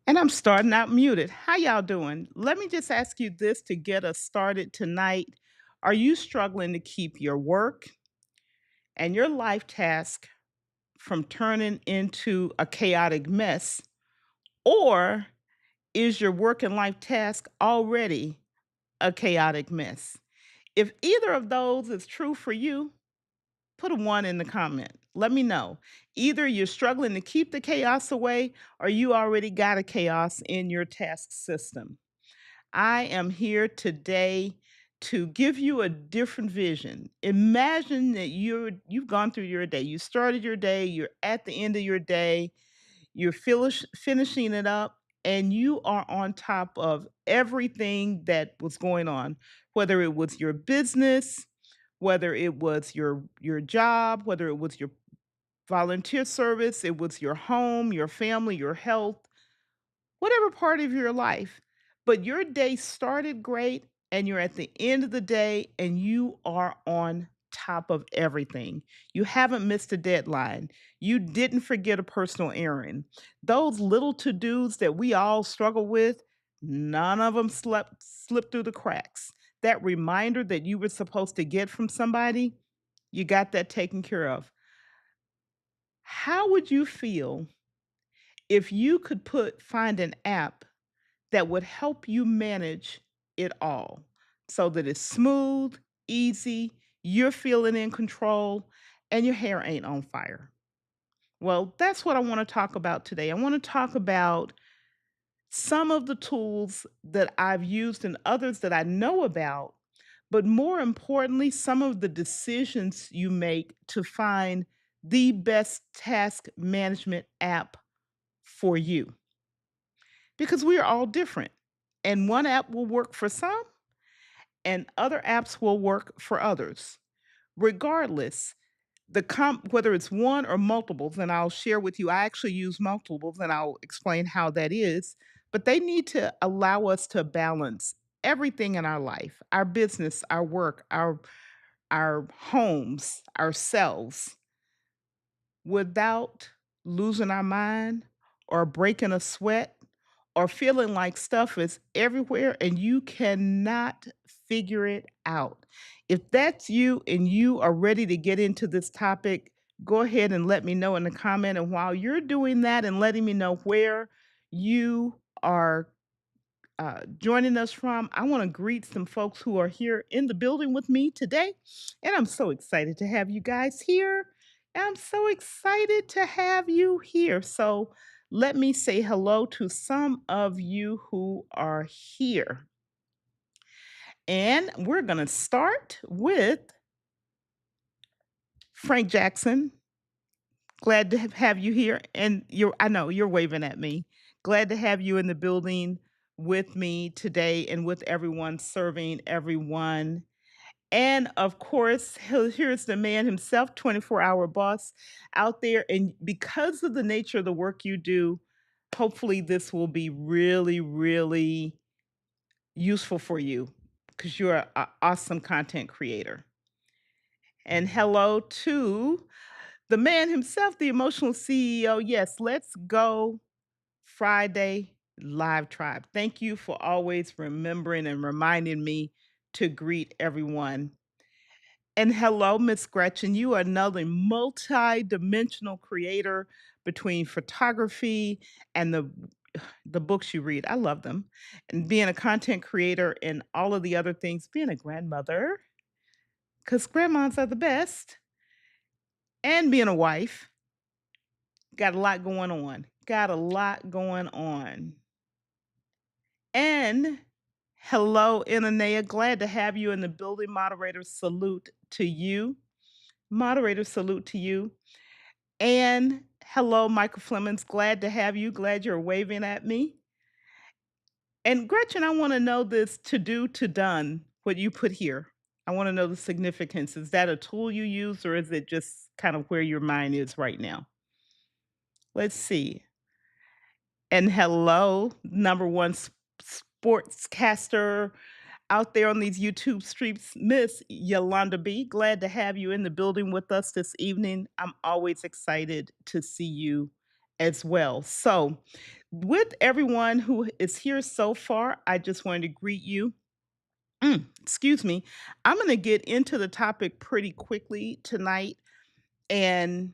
And I'm starting out muted. How y'all doing? Let me just ask you this to get us started tonight. Are you struggling to keep your work and your life task from turning into a chaotic mess? Or is your work and life task already a chaotic mess? If either of those is true for you, put a one in the comment. Let me know. Either you're struggling to keep the chaos away or you already got a chaos in your task system. I am here today to give you a different vision. Imagine that you've gone through your day. You started your day, you're at the end of your day, you're finishing it up, and you are on top of everything that was going on, whether it was your business, whether it was your job, whether it was your volunteer service, it was your home, your family, your health, whatever part of your life. But your day started great and you're at the end of the day and you are on top of everything. You haven't missed a deadline. You didn't forget a personal errand. Those little to-dos that we all struggle with, none of them slipped through the cracks. That reminder that you were supposed to get from somebody, you got that taken care of. How would you feel if you could find an app that would help you manage it all so that it's smooth, easy, you're feeling in control, and your hair ain't on fire? Well, that's what I want to talk about today. I want to talk about some of the tools that I've used and others that I know about, but more importantly, some of the decisions you make to find the best task management app for you. Because we are all different. And one app will work for some, and other apps will work for others. Regardless, whether it's one or multiples, and I'll share with you, I actually use multiples and I'll explain how that is, but they need to allow us to balance everything in our life, our business, our work, our homes, ourselves, without losing our mind or breaking a sweat or feeling like stuff is everywhere and you cannot figure it out. If that's you and you are ready to get into this topic, go ahead and let me know in the comment. And while you're doing that and letting me know where you are joining us from, I want to greet some folks who are here in the building with me today. And I'm so excited to have you guys here. I'm so excited to have you here. So let me say hello to some of you who are here. And we're going to start with Frank Jackson. Glad to have you here. And I know you're waving at me. Glad to have you in the building with me today and with everyone, serving everyone. And of course, here's the man himself, 24-hour boss out there. And because of the nature of the work you do, hopefully this will be really, really useful for you because you're an awesome content creator. And hello to the man himself, the emotional CEO. Yes, let's go Friday Live Tribe. Thank you for always remembering and reminding me to greet everyone. And hello, Miss Gretchen. You are another multi-dimensional creator between photography and the books you read. I love them. And being a content creator and all of the other things, being a grandmother, because grandmas are the best, and being a wife. Got a lot going on. Got a lot going on. And hello, Inanea. Glad to have you in the building. Moderator, salute to you. Moderator, salute to you. And hello, Michael Flemings. Glad to have you. Glad you're waving at me. And Gretchen, I want to know this to do to done, what you put here. I want to know the significance. Is that a tool you use or is it just kind of where your mind is right now? Let's see. And hello, number one sportscaster out there on these YouTube streets, Miss Yolanda B. Glad to have you in the building with us this evening. I'm always excited to see you as well. So, with everyone who is here so far, I just wanted to greet you. Excuse me. I'm going to get into the topic pretty quickly tonight and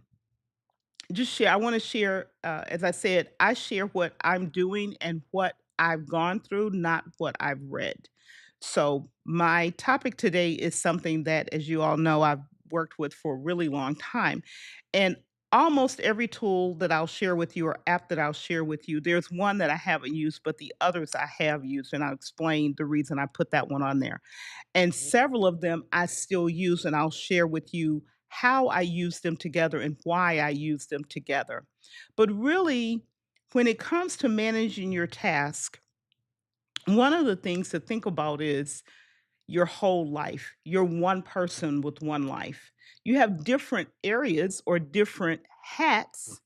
just share. I want to share, as I said, I share what I'm doing and what I've gone through, not what I've read. So, my topic today is something that, as you all know, I've worked with for a really long time. And almost every tool that I'll share with you or app that I'll share with you, there's one that I haven't used, but the others I have used. And I'll explain the reason I put that one on there. And several of them I still use, and I'll share with you how I use them together and why I use them together. But really, when it comes to managing your task, one of the things to think about is your whole life. You're one person with one life. You have different areas or different hats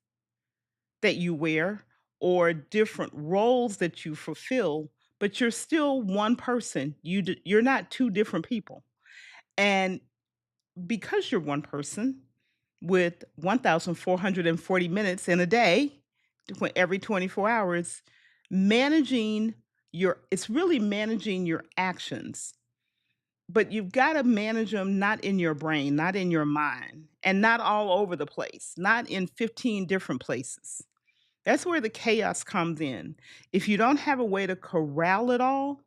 that you wear or different roles that you fulfill, but you're still one person. You're not two different people. And because you're one person with 1,440 minutes in a day, every 24 hours, managing it's really managing your actions, but you've got to manage them not in your brain, not in your mind, and not all over the place, not in 15 different places. That's where the chaos comes in. If you don't have a way to corral it all,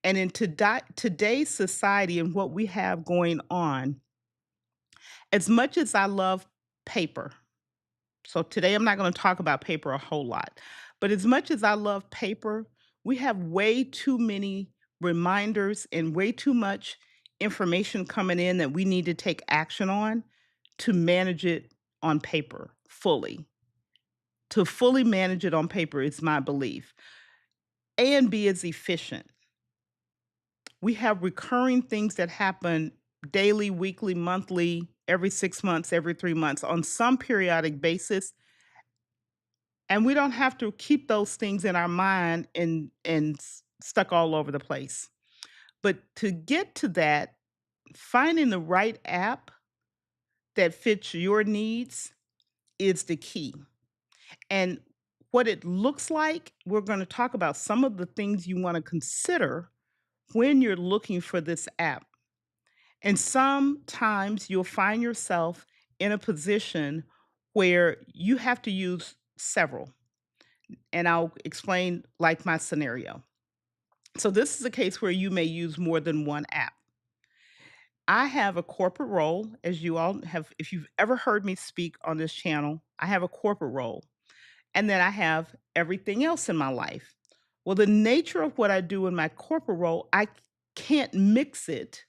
and in today's society and what we have going on, as much as I love paper, so today I'm not going to talk about paper a whole lot, but as much as I love paper, we have way too many reminders and way too much information coming in that we need to take action on to manage it on paper fully. To fully manage it on paper is my belief and be as efficient. We have recurring things that happen daily, weekly, monthly, every 6 months, every 3 months on some periodic basis, and we don't have to keep those things in our mind and stuck all over the place. But to get to that, finding the right app that fits your needs is the key. And what it looks like, we're going to talk about some of the things you want to consider when you're looking for this app. And sometimes you'll find yourself in a position where you have to use several. And I'll explain like my scenario. So, this is a case where you may use more than one app. I have a corporate role, as you all have, if you've ever heard me speak on this channel, I have a corporate role. And then I have everything else in my life. Well, the nature of what I do in my corporate role, I can't mix it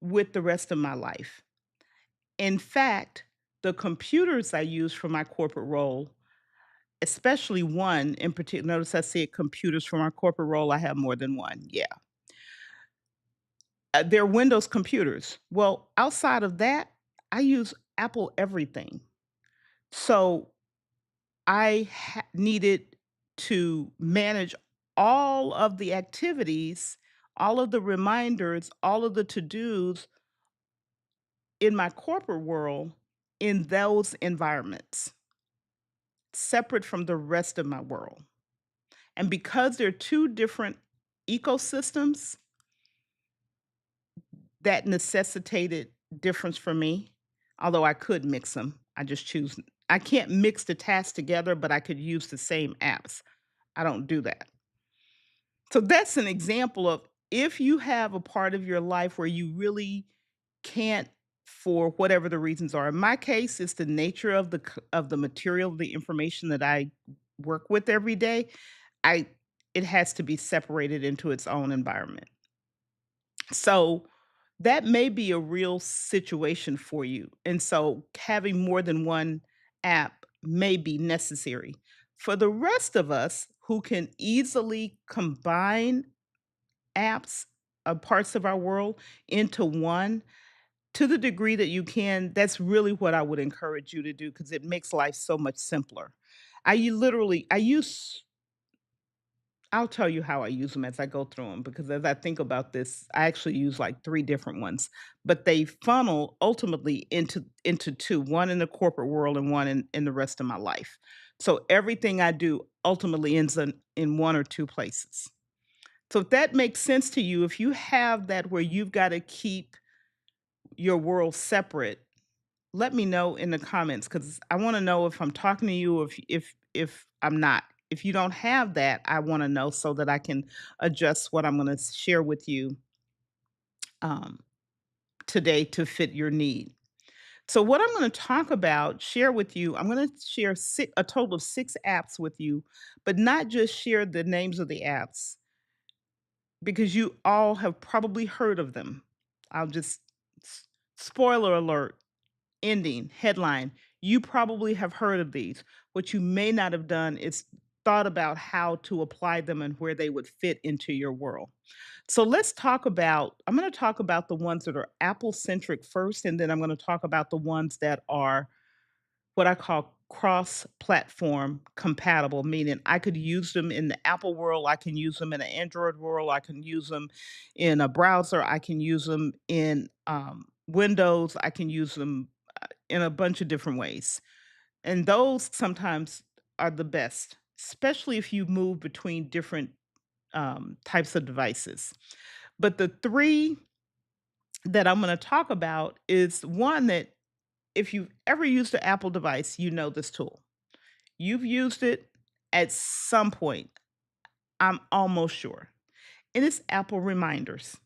with the rest of my life. In fact, the computers I use for my corporate role, especially one in particular, notice I said computers for my corporate role, I have more than one. Yeah. They're Windows computers. Well, outside of that, I use Apple everything. So needed to manage all of the activities, all of the reminders, all of the to dos in my corporate world in those environments, separate from the rest of my world. And because they're two different ecosystems, that necessitated difference for me, although I could mix them. I can't mix the tasks together, but I could use the same apps. I don't do that. So that's an example of if you have a part of your life where you really can't, for whatever the reasons are. In my case, it's the nature of the material, the information that I work with every day. I It has to be separated into its own environment. So that may be a real situation for you. And so having more than one app may be necessary. For the rest of us who can easily combine apps, parts of our world into one, to the degree that you can, that's really what I would encourage you to do because it makes life so much simpler. I use I'll tell you how I use them as I go through them because as I think about this, I actually use like 3 different ones, but they funnel ultimately into 2, one in the corporate world and one in the rest of my life. So everything I do ultimately ends in 1 or 2 places. So if that makes sense to you, if you have that where you've gotta keep your world separate, let me know in the comments because I wanna know if I'm talking to you or if I'm not. If you don't have that, I wanna know so that I can adjust what I'm gonna share with you, um, today to fit your need. So what I'm gonna talk about, share with you, I'm gonna share a total of 6 apps with you, but not just share the names of the apps because you all have probably heard of them. I'll just s spoiler alert, ending, headline, you probably have heard of these. What you may not have done is thought about how to apply them and where they would fit into your world. So let's talk about I'm going to talk about the ones that are Apple centric first, and then I'm going to talk about the ones that are what I call cross platform compatible, meaning I could use them in the Apple world, I can use them in an Android world, I can use them in a browser, I can use them in Windows, I can use them in a bunch of different ways. And those sometimes are the best, especially if you move between different types of devices. But the three that I'm going to talk about is one that if you've ever used an Apple device, you know this tool. You've used it at some point, I'm almost sure. And it's Apple Reminders.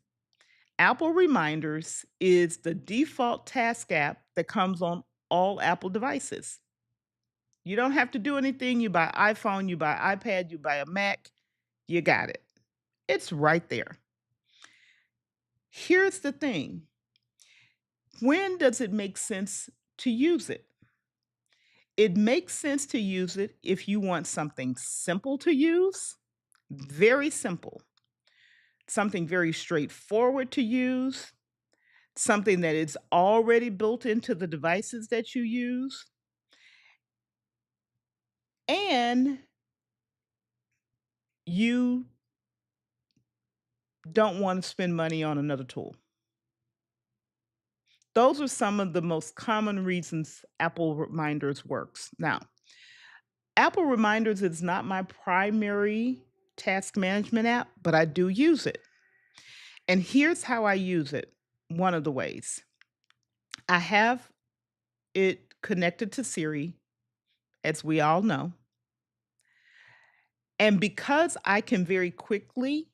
Apple Reminders is the default task app that comes on all Apple devices. You don't have to do anything. You buy iPhone, you buy iPad, you buy a Mac, you got it. It's right there. Here's the thing. When does it make sense to use it? It makes sense to use it if you want something simple to use, very simple, something very straightforward to use, something that is already built into the devices that you use, and you don't want to spend money on another tool. Those are some of the most common reasons Apple Reminders works. Now, Apple Reminders is not my primary task management app, but I do use it. And here's how I use it. One of the ways I have it connected to Siri, as we all know. And because I can very quickly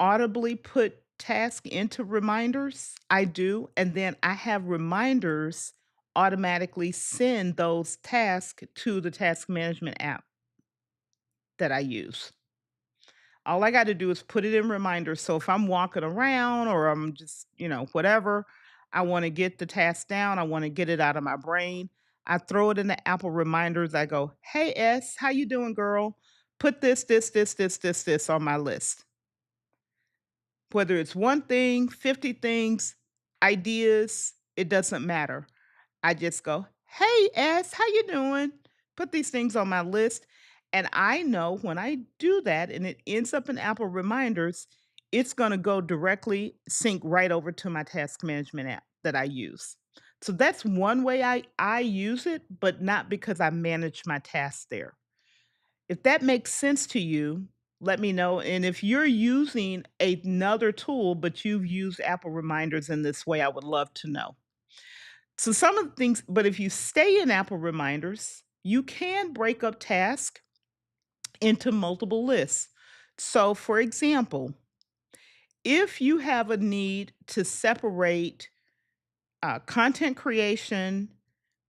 audibly put task into reminders, I do. And then I have reminders automatically send those tasks to the task management app that I use. All I got to do is put it in reminders. So if I'm walking around or I'm just, whatever, I want to get the task down, I want to get it out of my brain. I throw it in the Apple reminders. I go, "Hey S, how you doing, girl? Put this on my list." Whether it's one thing, 50 things, ideas, it doesn't matter. I just go, "Hey S, how you doing?" Put these things on my list, and I know when I do that and it ends up in Apple Reminders, it's gonna go directly sync right over to my task management app that I use. So that's one way I use it, but not because I manage my tasks there. If that makes sense to you, let me know. And if you're using another tool, but you've used Apple Reminders in this way, I would love to know. So some of the things, but if you stay in Apple Reminders, you can break up tasks into multiple lists. So, for example, if you have a need to separate content creation,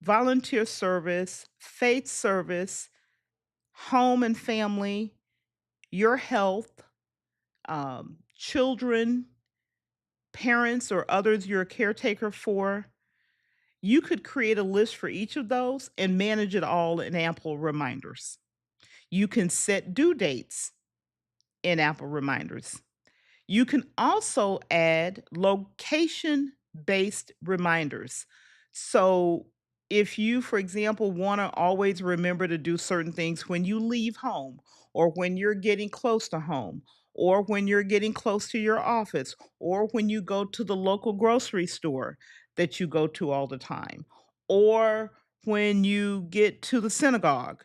volunteer service, faith service, home and family, your health, children, parents, or others you're a caretaker for, you could create a list for each of those and manage it all in Apple Reminders. You can set due dates in Apple Reminders. You can also add location based reminders. So if you, for example, want to always remember to do certain things when you leave home, or when you're getting close to home, or when you're getting close to your office, or when you go to the local grocery store that you go to all the time, or when you get to the synagogue,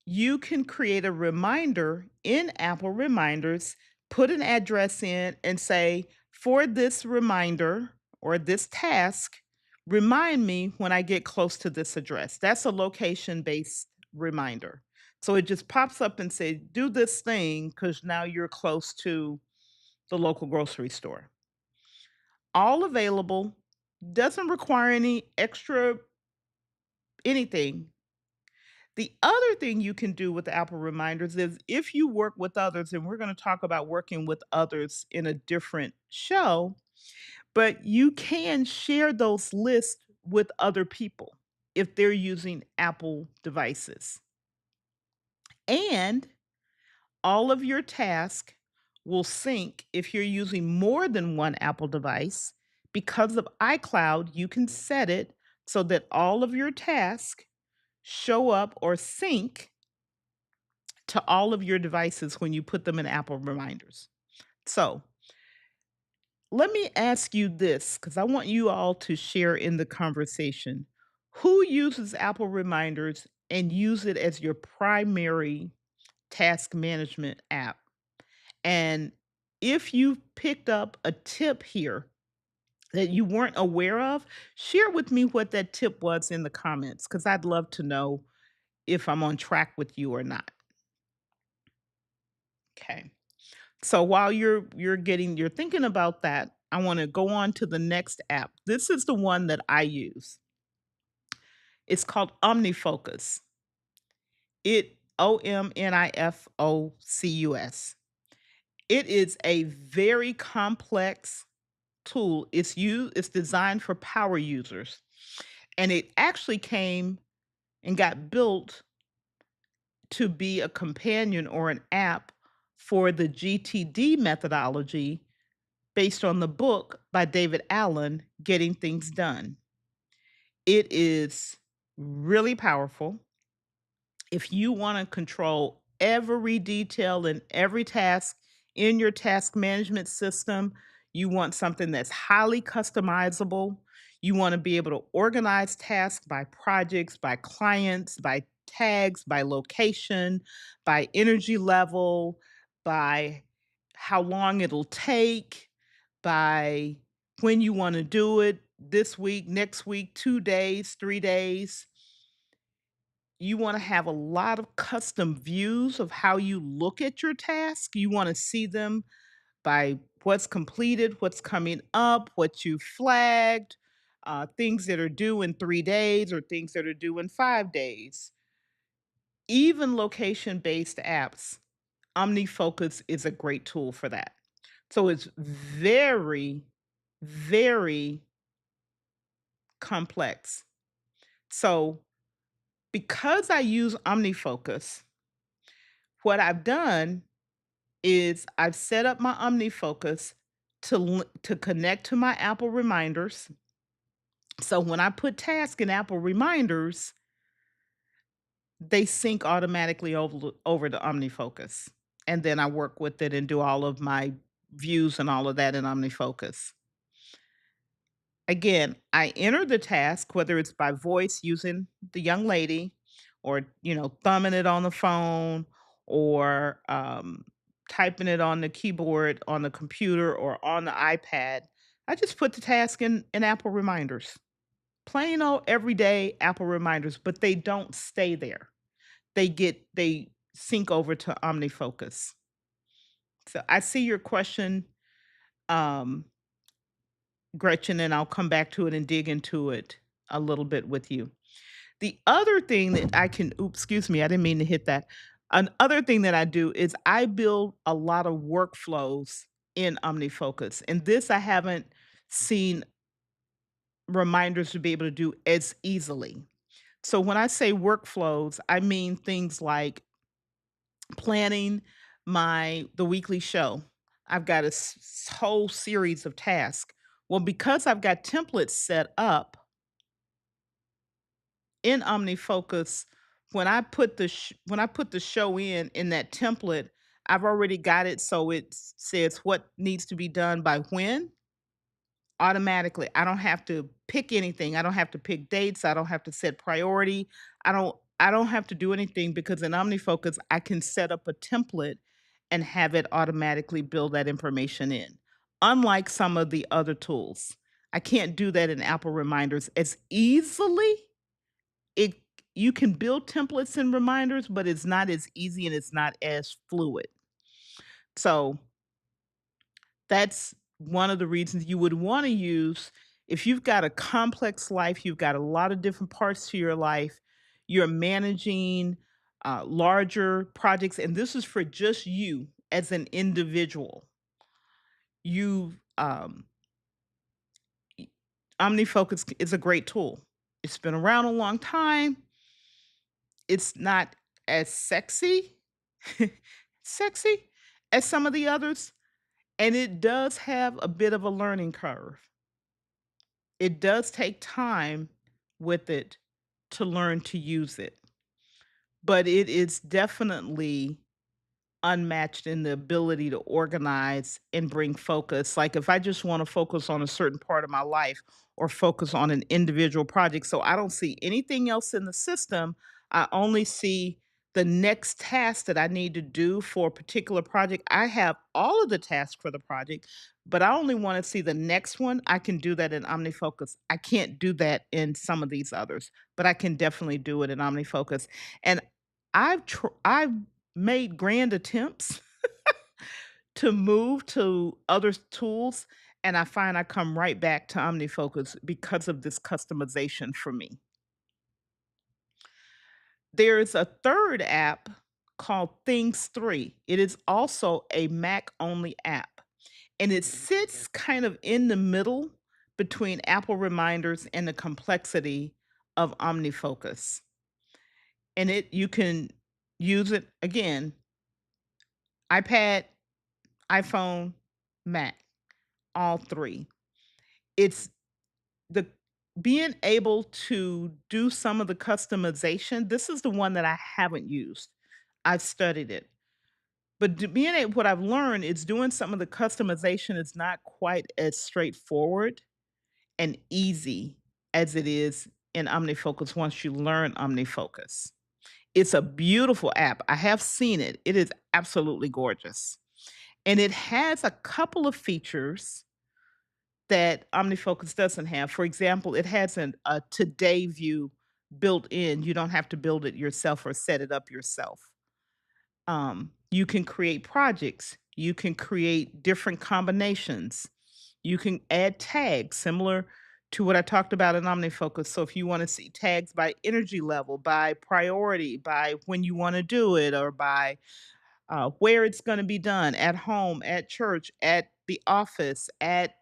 you can create a reminder in Apple Reminders, put an address in, and say, for this reminder or this task, remind me when I get close to this address. That's a location based reminder. So it just pops up and says, do this thing because now you're close to the local grocery store. All available, doesn't require any extra anything. The other thing you can do with Apple Reminders is if you work with others, and we're going to talk about working with others in a different show, but you can share those lists with other people if they're using Apple devices. And all of your tasks will sync if you're using more than one Apple device. Because of iCloud, you can set it so that all of your tasks show up or sync to all of your devices when you put them in Apple Reminders. So, let me ask you this because I want you all to share in the conversation. Who uses Apple Reminders and use it as your primary task management app? And if you picked up a tip here that you weren't aware of, share with me what that tip was in the comments because I'd love to know if I'm on track with you or not. Okay. So while you're thinking about that, I want to go on to the next app. This is the one that I use. It's called OmniFocus. OmniFocus. It is a very complex tool. It's designed for power users. And it actually came and got built to be a companion or an app for the GTD methodology based on the book by David Allen, Getting Things Done. It is really powerful. If you want to control every detail and every task in your task management system, you want something that's highly customizable. You want to be able to organize tasks by projects, by clients, by tags, by location, by energy level, by how long it'll take, by when you want to do it this week, next week, 2 days, 3 days. You want to have a lot of custom views of how you look at your task. You want to see them by what's completed, what's coming up, what you flagged, things that are due in 3 days or things that are due in 5 days. Even location based apps, OmniFocus is a great tool for that. So it's very, very complex. So because I use OmniFocus, what I've done is I've set up my OmniFocus to connect to my Apple Reminders. So when I put tasks in Apple Reminders, they sync automatically over to OmniFocus. And then I work with it and do all of my views and all of that in OmniFocus. Again, I enter the task, whether it's by voice using the young lady or, thumbing it on the phone or typing it on the keyboard on the computer or on the iPad. I just put the task in Apple Reminders. Plain old everyday Apple Reminders, but they don't stay there. They sync over to OmniFocus. So I see your question, um, Gretchen, and I'll come back to it and dig into it a little bit with you. The other thing that excuse me, I didn't mean to hit that. Another thing that I do is I build a lot of workflows in OmniFocus. And this I haven't seen reminders to be able to do as easily. So when I say workflows, I mean things like planning the weekly show. I've got a whole series of tasks. Well, because I've got templates set up, in OmniFocus, when I put the show in that template, I've already got it so it says what needs to be done by when automatically. I don't have to pick anything. I don't have to pick dates. I don't have to set priority. I don't have to do anything because in OmniFocus I can set up a template and have it automatically build that information in. Unlike some of the other tools. I can't do that in Apple Reminders as easily. It You can build templates and reminders, but it's not as easy and it's not as fluid. So that's one of the reasons you would wanna use if you've got a complex life, you've got a lot of different parts to your life, you're managing, larger projects, and this is for just you as an individual. You, e OmniFocus is a great tool. It's been around a long time. It's not as sexy as some of the others, and it does have a bit of a learning curve. It does take time with it to learn to use it, but it is definitely unmatched in the ability to organize and bring focus. Like if I just want to focus on a certain part of my life or focus on an individual project, so I don't see anything else in the system, I only see the next task that I need to do for a particular project. I have all of the tasks for the project, but I only want to see the next one. I can do that in OmniFocus. I can't do that in some of these others, but I can definitely do it in OmniFocus. And I've made grand attempts to move to other tools, and I find I come right back to OmniFocus because of this customization for me. There's a third app called Things 3. It is also a Mac only app, and it sits kind of in the middle between Apple Reminders and the complexity of OmniFocus. And you can use it again, iPad, iPhone, Mac, all 3. It's the being able to do some of the customization. This is the one that I haven't used. I've studied it. But being able, what I've learned is doing some of the customization is not quite as straightforward and easy as it is in OmniFocus once you learn OmniFocus. It's a beautiful app. I have seen it. It is absolutely gorgeous. And it has a couple of features that OmniFocus doesn't have. For example, it has a today view built in. You don't have to build it yourself or set it up yourself. You can create projects. You can create different combinations. You can add tags similar to what I talked about in OmniFocus. So if you want to see tags by energy level, by priority, by when you want to do it, or by where it's going to be done at home, at church, at the office, at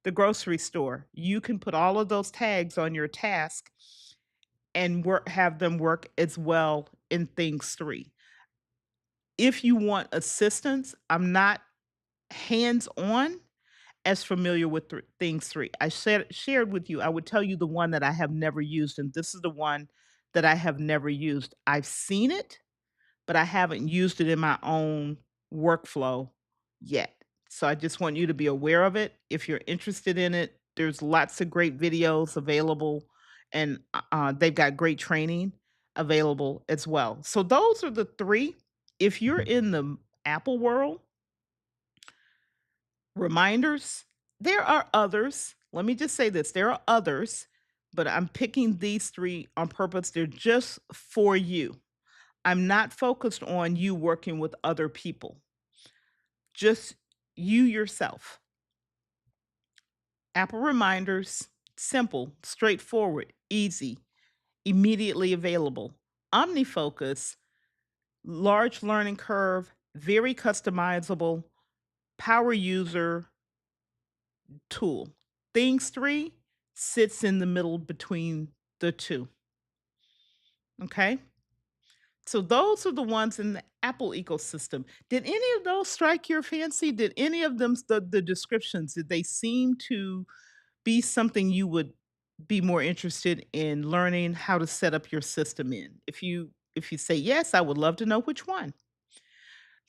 the grocery store. You can put all of those tags on your task and have them work as well in Things 3. If you want assistance, I'm not hands on as familiar with Things 3. Shared with you, I would tell you the one that I have never used, and this is the one that I have never used. I've seen it, but I haven't used it in my own workflow yet. So I just want you to be aware of it. If you're interested in it, there's lots of great videos available, and they've got great training available as well. So those are the three. If you're in the Apple world, reminders, there are others. Let me just say this, there are others, but I'm picking these three on purpose. They're just for you. I'm not focused on you working with other people, just you yourself. Apple Reminders, simple, straightforward, easy, immediately available. OmniFocus, large learning curve, very customizable, power user tool. Things 3 sits in the middle between the two. Okay? So those are the ones in the Apple ecosystem. Did any of those strike your fancy? Did any of them the descriptions, did they seem to be something you would be more interested in learning how to set up your system in? If you say yes, I would love to know which one.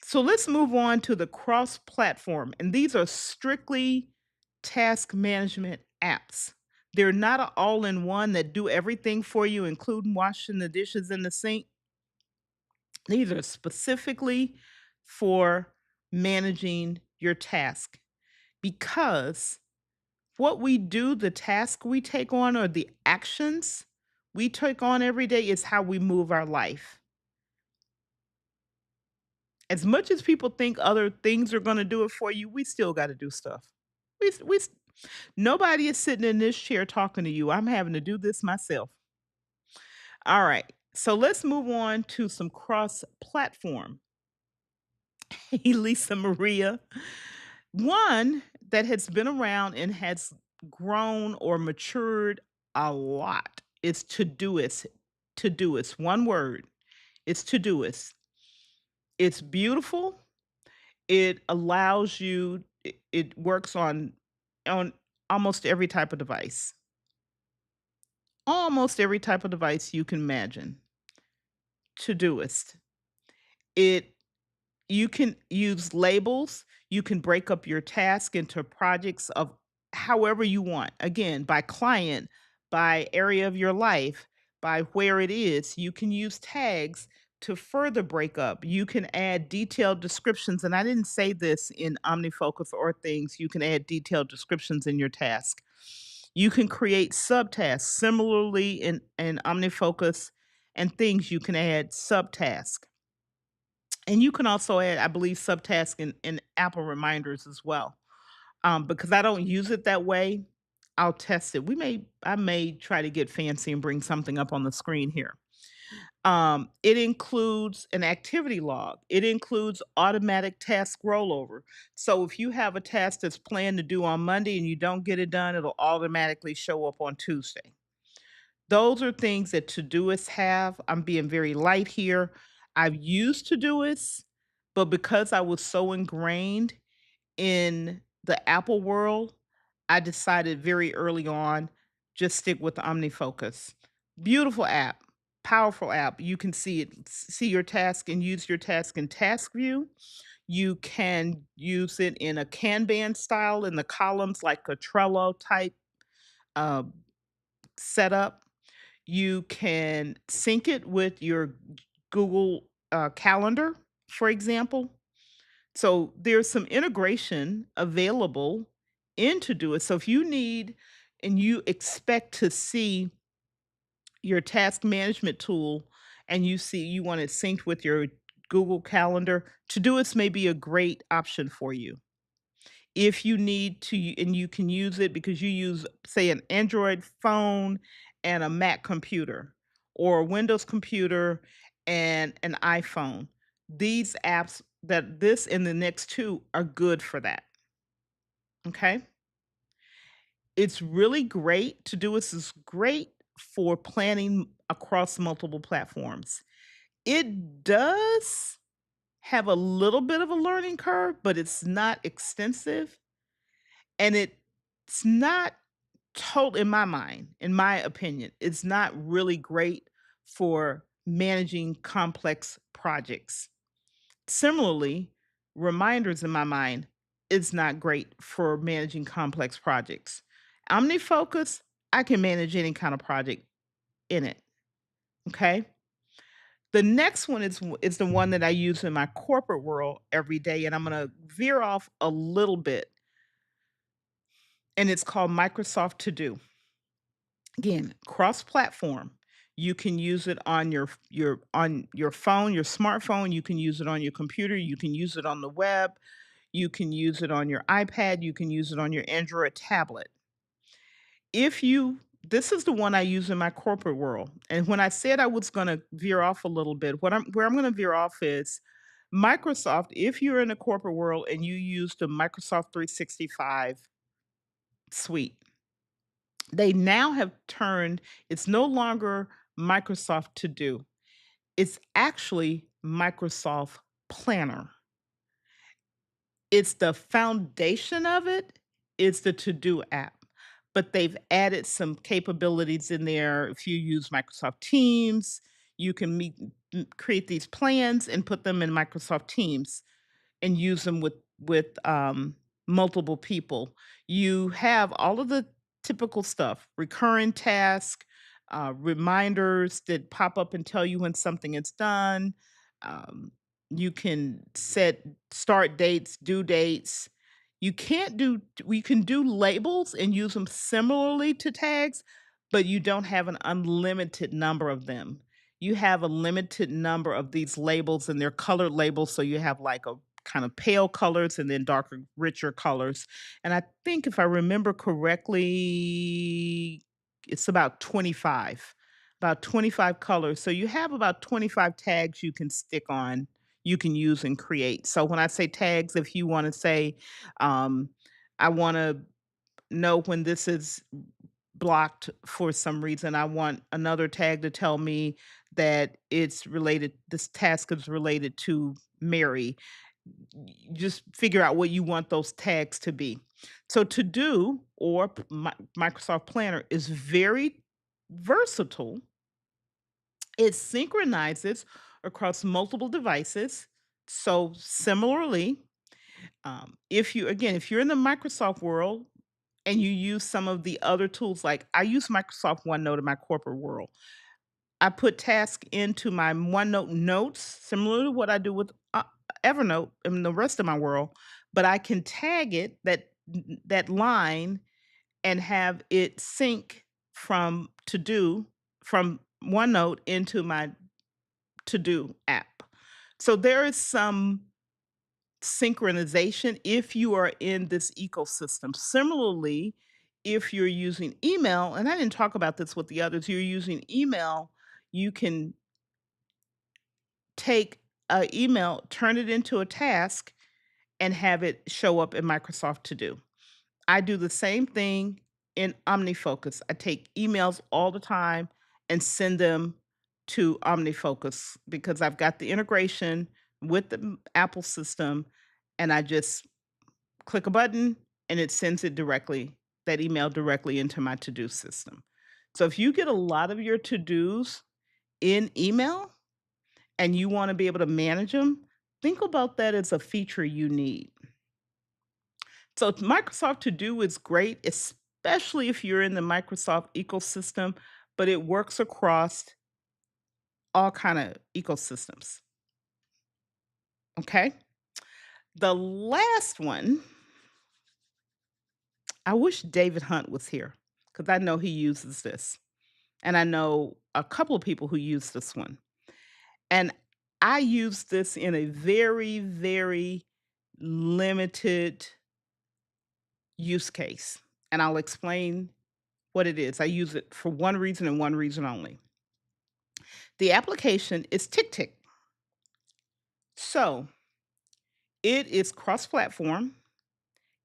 So let's move on to the cross platform. And these are strictly task management apps. They're not an all in one that do everything for you, including washing the dishes in the sink. These are specifically for managing your task because what we do, the task we take on, or the actions we take on every day is how we move our life. As much as people think other things are gonna do it for you, we still gotta do stuff. We s Nobody is sitting in this chair talking to you. I'm having to do this myself. Alright, so let's move on to some cross-platform. Hey, Lisa Maria. One that has been around and has grown or matured a lot is Todoist. Todoist, one word. It's Todoist. It's beautiful. It allows you it works on almost every type of device. Almost every type of device you can imagine. Todoist. It You can use labels, you can break up your task into projects of however you want. Again, by client, by area of your life, by where it is. You can use tags to further break up. You can add detailed descriptions, and I didn't say this in OmniFocus or things. You can add detailed descriptions in your task. You can create subtasks. Similarly, in OmniFocus and things, you can add subtasks. And you can also add, I believe, subtask in Apple reminders as well. Because I don't use it that way, I'll test it. I may try to get fancy and bring something up on the screen here. It includes an activity log. It includes automatic task rollover. So if you have a task that's planned to do on Monday and you don't get it done, it'll automatically show up on Tuesday. Those are things that Todoists have. I'm being very light here. I've used Todoists, but because I was so ingrained in the Apple world, I decided very early on just stick with the OmniFocus. Beautiful app, powerful app. You can see your task and use your task in task view. You can use it in a Kanban style in the columns like a Trello type uh, setup. You can sync it with your Google, Calendar, for example. So there's some integration available in Todoist. So if you need and you expect to see your task management tool and you want it synced with your Google Calendar, Todoist may be a great option for you. If you need to and you can use it because you use, say, an Android phone and a Mac computer, or a Windows computer and an iPhone. These apps that this and the next 2 are good for that, okay? It's really great to do this is great for planning across multiple platforms. It does have a little bit of a learning curve, but it's not extensive, and it's not total in my mind, in my opinion, it's not really great for managing complex projects. Similarly, reminders in my mind is not great for managing complex projects. OmniFocus, I can manage any kind of project in it. Okay. The next one is the one that I use in my corporate world every day, and I'm going to veer off a little bit, and it's called Microsoft To Do. Again, cross-platform. You can use it on your phone, your smartphone, you can use it on your computer, you can use it on the web, you can use it on your iPad, you can use it on your Android tablet. If you This is the one I use in my corporate world. And when I said I was going to veer off a little bit, where I'm going to veer off is Microsoft. If you're in the corporate world and you use the Microsoft 365 suite, they now have turned it's no longer Microsoft To Do. It's actually Microsoft Planner. It's the foundation of it is the To Do app. but they've added some capabilities in there. If you use Microsoft Teams, you can create these plans and put them in Microsoft Teams and use them with multiple people. You have all of the typical stuff, recurring task, reminders that pop up and tell you when something is done. Um, you can set start dates, due dates. You can't do We can do labels and use them similarly to tags, but you don't have an unlimited number of them. You have a limited number of these labels and they're colored labels, so you have like a kind of pale colors and then darker, richer colors. And I think if I remember correctly, it's about 25 colors. So you have about 25 tags you can stick on, you can use and create. So when I say tags, if you want to say, um, I want to know when this is blocked for some reason. I want another tag to tell me that this task is related to Mary. Just figure out what you want those tags to be. So to do or Microsoft Planner is very versatile. It synchronizes across multiple devices. So similarly, if you're in the Microsoft world and you use some of the other tools, like I use Microsoft OneNote in my corporate world. I put tasks into my OneNote notes, similar to what I do with Evernote in the rest of my world, but I can tag that line and have it sync from to do from OneNote into my to do app. So there is some synchronization if you are in this ecosystem. Similarly, if you're using email, and I didn't talk about this with the others, you're using email, you can take a email, turn it into a task, and have it show up in Microsoft To Do. I do the same thing in OmniFocus. I take emails all the time and send them to OmniFocus because I've got the integration with the Apple system, and I just click a button and it sends that email directly into my to-do system. So if you get a lot of your to-dos in email and you want to be able to manage them, think about that as a feature you need. So Microsoft To Do is great, especially if you're in the Microsoft ecosystem, but it works across all kind of ecosystems. Okay. The last one, I wish David Hunt was here because I know he uses this. And I know a couple of people who use this one. And I use this in a very, very limited use case. And I'll explain what it is. I use it for one reason and one reason only. The application is TickTick. So it is cross platform,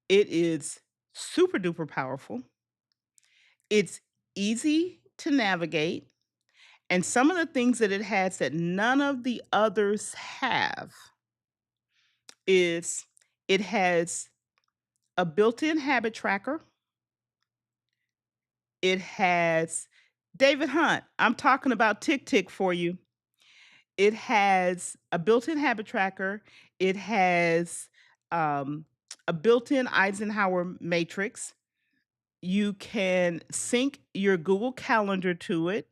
it is super duper powerful, it's easy to navigate. And some of the things that it has that none of the others have is it has a built-in habit tracker. It has David Hunt, I'm talking about TickTick for you. It has a built-in habit tracker. It has um, a built-in Eisenhower matrix. You can sync your Google Calendar to it.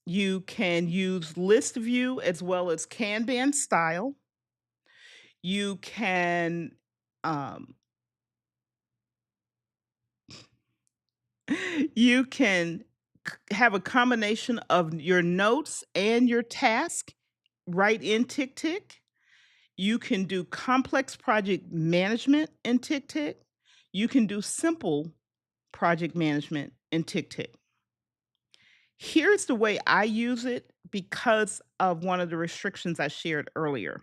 You can use list view as well as Kanban style. You can um, you can have a combination of your notes and your task right in TickTick. You can do complex project management in TickTick. You can do simple project management in TickTick. Here's the way I use it because of one of the restrictions I shared earlier.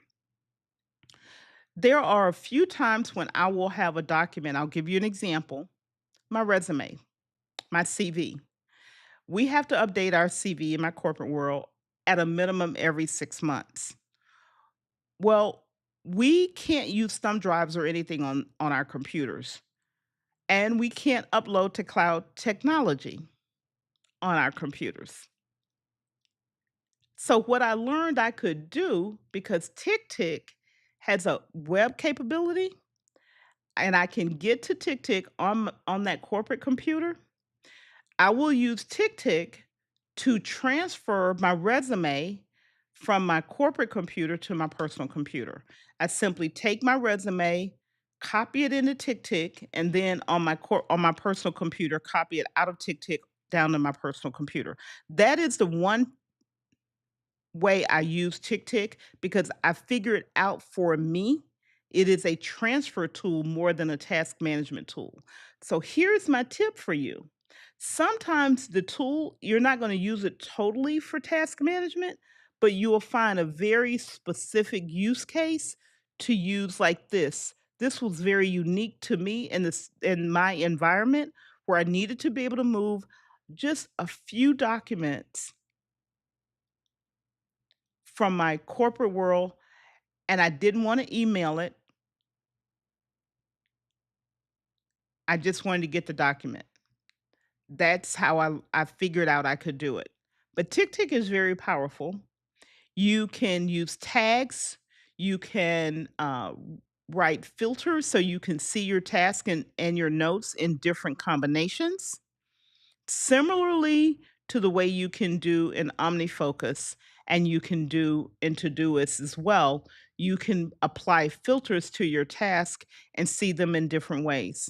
There are a few times when I will have a document. I'll give you an example. My resume, my CV. We have to update our CV in my corporate world at a minimum every 6 months. Well, we can't use thumb drives or anything on our computers. and we can't upload to cloud technology on our computers. So, what I learned I could do because TickTick has a web capability and I can get to TickTick on that corporate computer, I will use TickTick to transfer my resume from my corporate computer to my personal computer. I simply take my resume, copy it into TickTick, and then on my personal computer, copy it out of TickTick down to my personal computer. That is the one way I use TickTick because I figured out for me, it is a transfer tool more than a task management tool. So here's my tip for you. Sometimes the tool, you're not going to use it totally for task management, but you will find a very specific use case to use like this. This was very unique to me in my environment where I needed to be able to move just a few documents from my corporate world, and I didn't wanna email it. I just wanted to get the document. That's how I figured out I could do it. But TickTick is very powerful. You can use tags. You can, write filters so you can see your task and your notes in different combinations. Similarly to the way you can do in OmniFocus and you can do in Todoist as well, you can apply filters to your task and see them in different ways.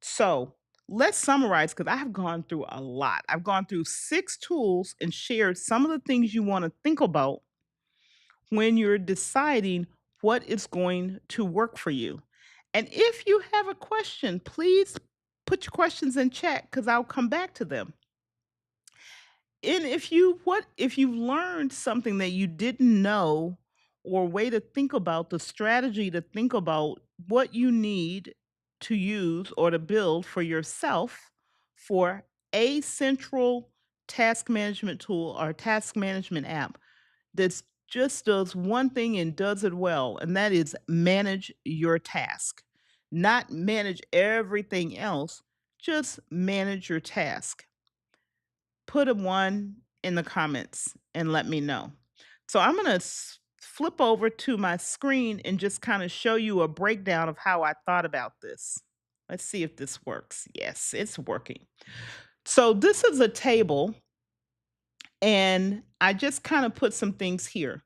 So let's summarize because I have gone through a lot. I've gone through 6 tools and shared some of the things you want to think about when you're deciding what is going to work for you. And if you have a question, please put your questions in chat because I'll come back to them. And if you've learned something that you didn't know or way to think about the strategy to think about what you need to use or to build for yourself for a central task management tool or task management app that just does one thing and does it well, and that is manage your task. Not manage everything else, just manage your task. Put a 1 in the comments and let me know. So I'm gonna flip over to my screen and just kind of show you a breakdown of how I thought about this. Let's see if this works. Yes, it's working. So this is a table, and I just kind of put some things here.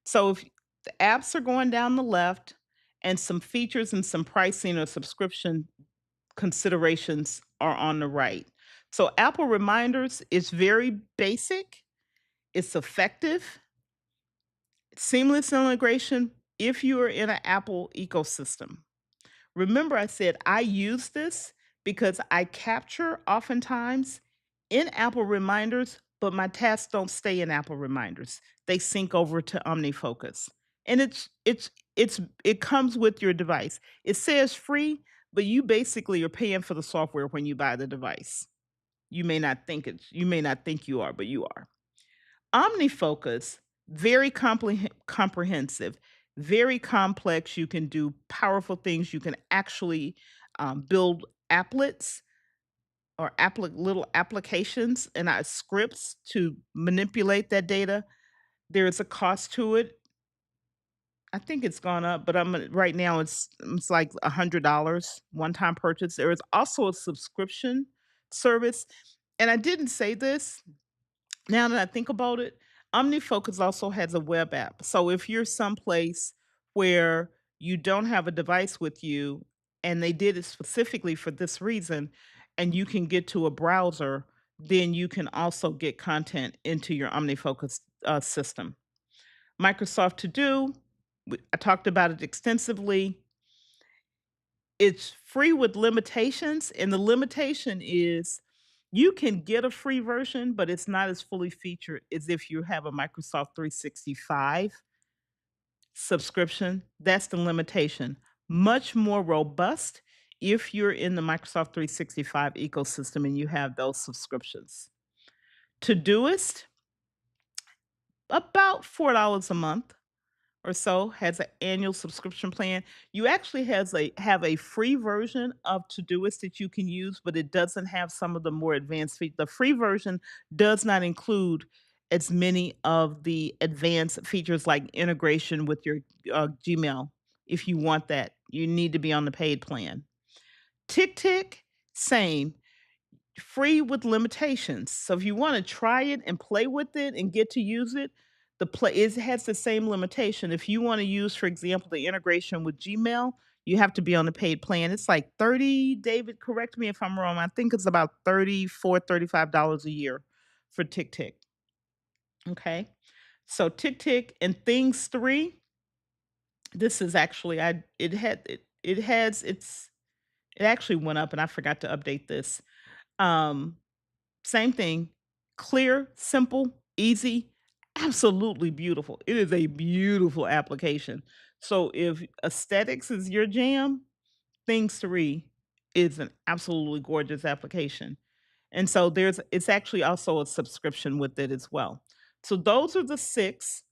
So if the apps are going down the left, and some features and some pricing or subscription considerations are on the right. So Apple Reminders is very basic, it's effective, seamless integration if you are in an Apple ecosystem. Remember, I said I use this because I capture oftentimes in Apple Reminders, but my tasks don't stay in Apple Reminders. They sync over to OmniFocus. And it comes with your device. It says free, but you basically are paying for the software when you buy the device. You may not think you are, but you are. OmniFocus, very comprehensive, very complex. You can do powerful things. You can actually build applets or little applications and scripts to manipulate that data. There is a cost to it. I think it's gone up, but right now it's like $100 one time purchase. There is also a subscription service, and I didn't say this, now that I think about it, OmniFocus also has a web app. So if you're someplace where you don't have a device with you and they did it specifically for this reason, and you can get to a browser, then you can also get content into your OmniFocus system. Microsoft To Do, I talked about it extensively. It's free with limitations, and the limitation is you can get a free version, but it's not as fully featured as if you have a Microsoft 365 subscription. That's the limitation. Much more robust if you're in the Microsoft 365 ecosystem and you have those subscriptions. Todoist, about $4 a month. or so, has an annual subscription plan. You actually has a have a free version of Todoist that you can use, but it doesn't have some of the more advanced features. The free version does not include as many of the advanced features like integration with your Gmail. If you want that, you need to be on the paid plan. TickTick, same, free with limitations. So if you want to try it and play with it and get to use it, the play it has the same limitation. If you want to use, for example, the integration with Gmail, you have to be on the paid plan. It's like 30, David, correct me if I'm wrong. I think it's about 34, $35 a year for TickTick. Okay. So TickTick and Things 3, this is actually I it has it actually went up and I forgot to update this. Um Same thing, clear, simple, easy, absolutely beautiful. It is a beautiful application. So if aesthetics is your jam, Things 3 is an absolutely gorgeous application. And so it's actually also a subscription with it as well. So those are the 6,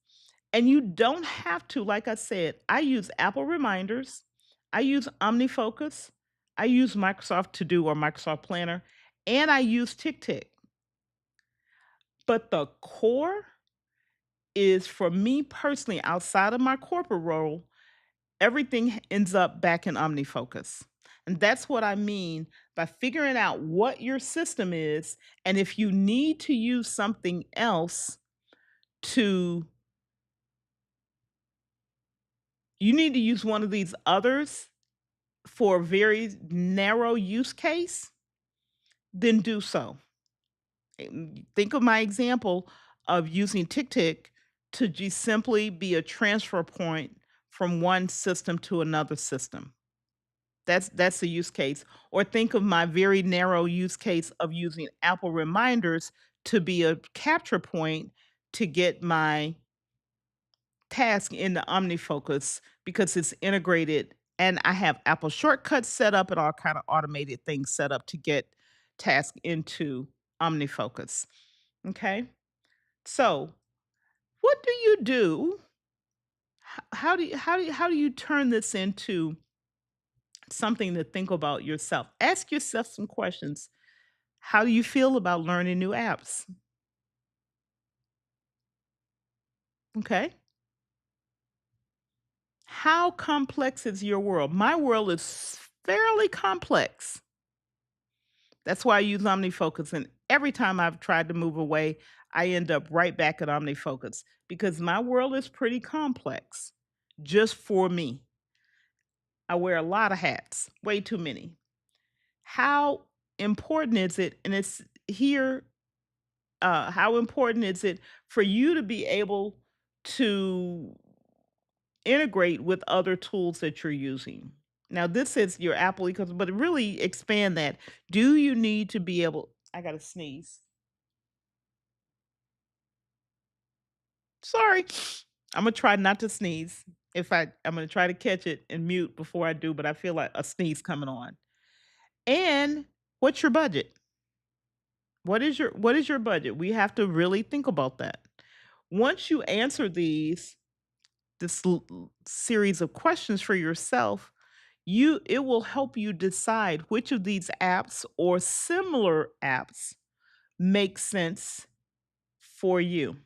and you don't have to, like I said, I use Apple Reminders, I use OmniFocus, I use Microsoft To Do or Microsoft Planner, and I use TickTick. But the core is for me personally, outside of my corporate role, everything ends up back in OmniFocus. And that's what I mean by figuring out what your system is. And if you need to use something else to, you need to use one of these others for a very narrow use case, then do so. Think of my example of using TickTick to just simply be a transfer point from one system to another system. That's a use case. Or think of my very narrow use case of using Apple Reminders to be a capture point to get my task in the OmniFocus because it's integrated and I have Apple shortcuts set up and all kind of automated things set up to get tasks into OmniFocus. Okay. So, what do you do? How do you turn this into something to think about yourself? Ask yourself some questions. How do you feel about learning new apps? Okay. How complex is your world? My world is fairly complex. That's why I use OmniFocus. And every time I've tried to move away, I end up right back at OmniFocus because my world is pretty complex just for me. I wear a lot of hats, way too many. How important is it? And it's here, how important is it for you to be able to integrate with other tools that you're using? Now, this is your Apple ecosystem, but really expand that. Do you need to be able, I got to sneeze. Sorry. I'm gonna try not to sneeze. I'm gonna try to catch it and mute before I do, but I feel like a sneeze coming on. And what's your budget? What is your budget? We have to really think about that. Once you answer this series of questions for yourself, it will help you decide which of these apps or similar apps make sense for you.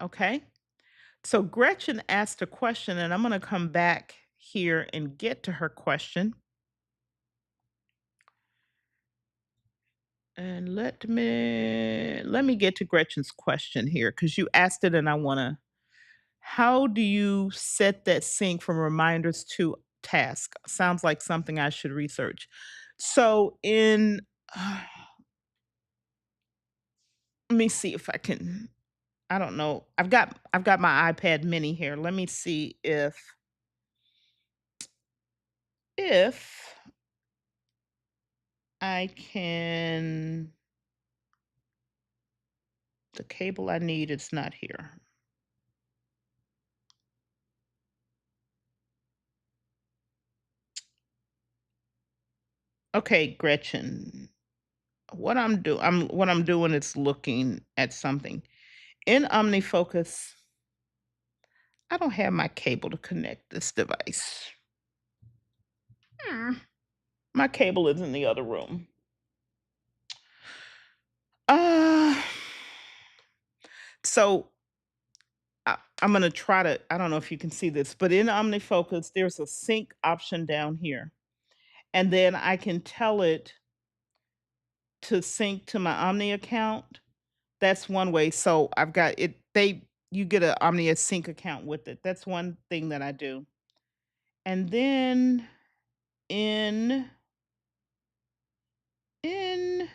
Okay? So Gretchen asked a question, and I'm going to come back here and get to her question. And let me get to Gretchen's question here because you asked it, and I want to. How do you set that sync from reminders to task? Sounds like something I should research. So let me see if I can. I don't know. I've got my iPad Mini here. Let me see if I can. The cable I need is not here. Okay, Gretchen. What I'm doing is looking at something. In OmniFocus, I don't have my cable to connect this device. Hmm. My cable is in the other room. Uh, so I'm gonna try to. I don't know if you can see this, but in OmniFocus, there's a sync option down here, and then I can tell it to sync to my Omni account. That's one way. So I've got it. You get an Omnia sync account with it. That's one thing that I do. And then in in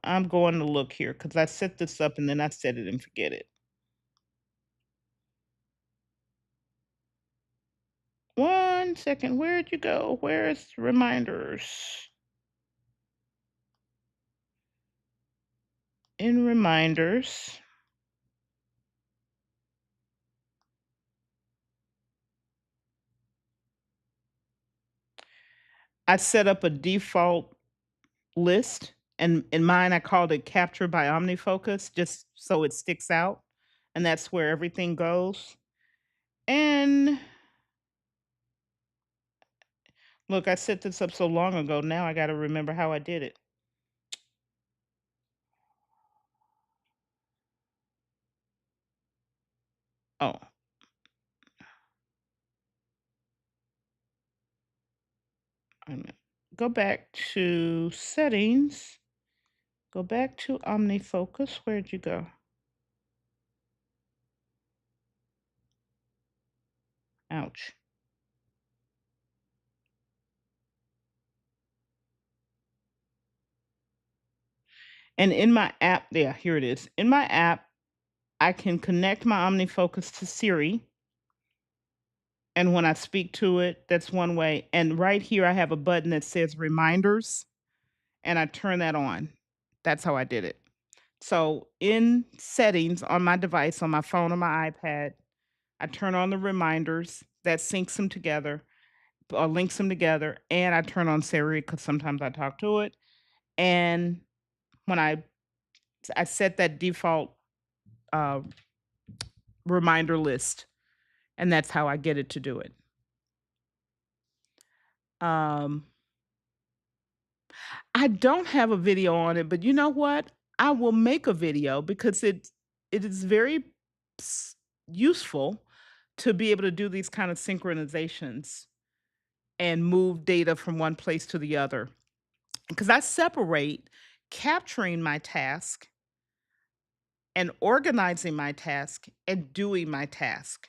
I'm going to look here because I set this up and then I set it and forget it. One second. Where'd you go? Where's reminders? In reminders, I set up a default list, and in mine I called it capture by OmniFocus just so it sticks out, and that's where everything goes. And look, I set this up so long ago. Now I got to remember how I did it. Oh, I'm gonna go back to settings. Go back to OmniFocus. Where'd you go? Ouch. And in my app, yeah, here it is. In my app, I can connect my OmniFocus to Siri. And when I speak to it, that's one way. And right here, I have a button that says reminders, and I turn that on. That's how I did it. So in settings on my device, on my phone or my iPad, I turn on the reminders that syncs them together or links them together, and I turn on Siri because sometimes I talk to it. And when I set that default uh, reminder list, and that's how I get it to do it. Um, I don't have a video on it, but you know what? I will make a video because it is very s- useful to be able to do these kind of synchronizations and move data from one place to the other. Because I separate capturing my task and organizing my task and doing my task.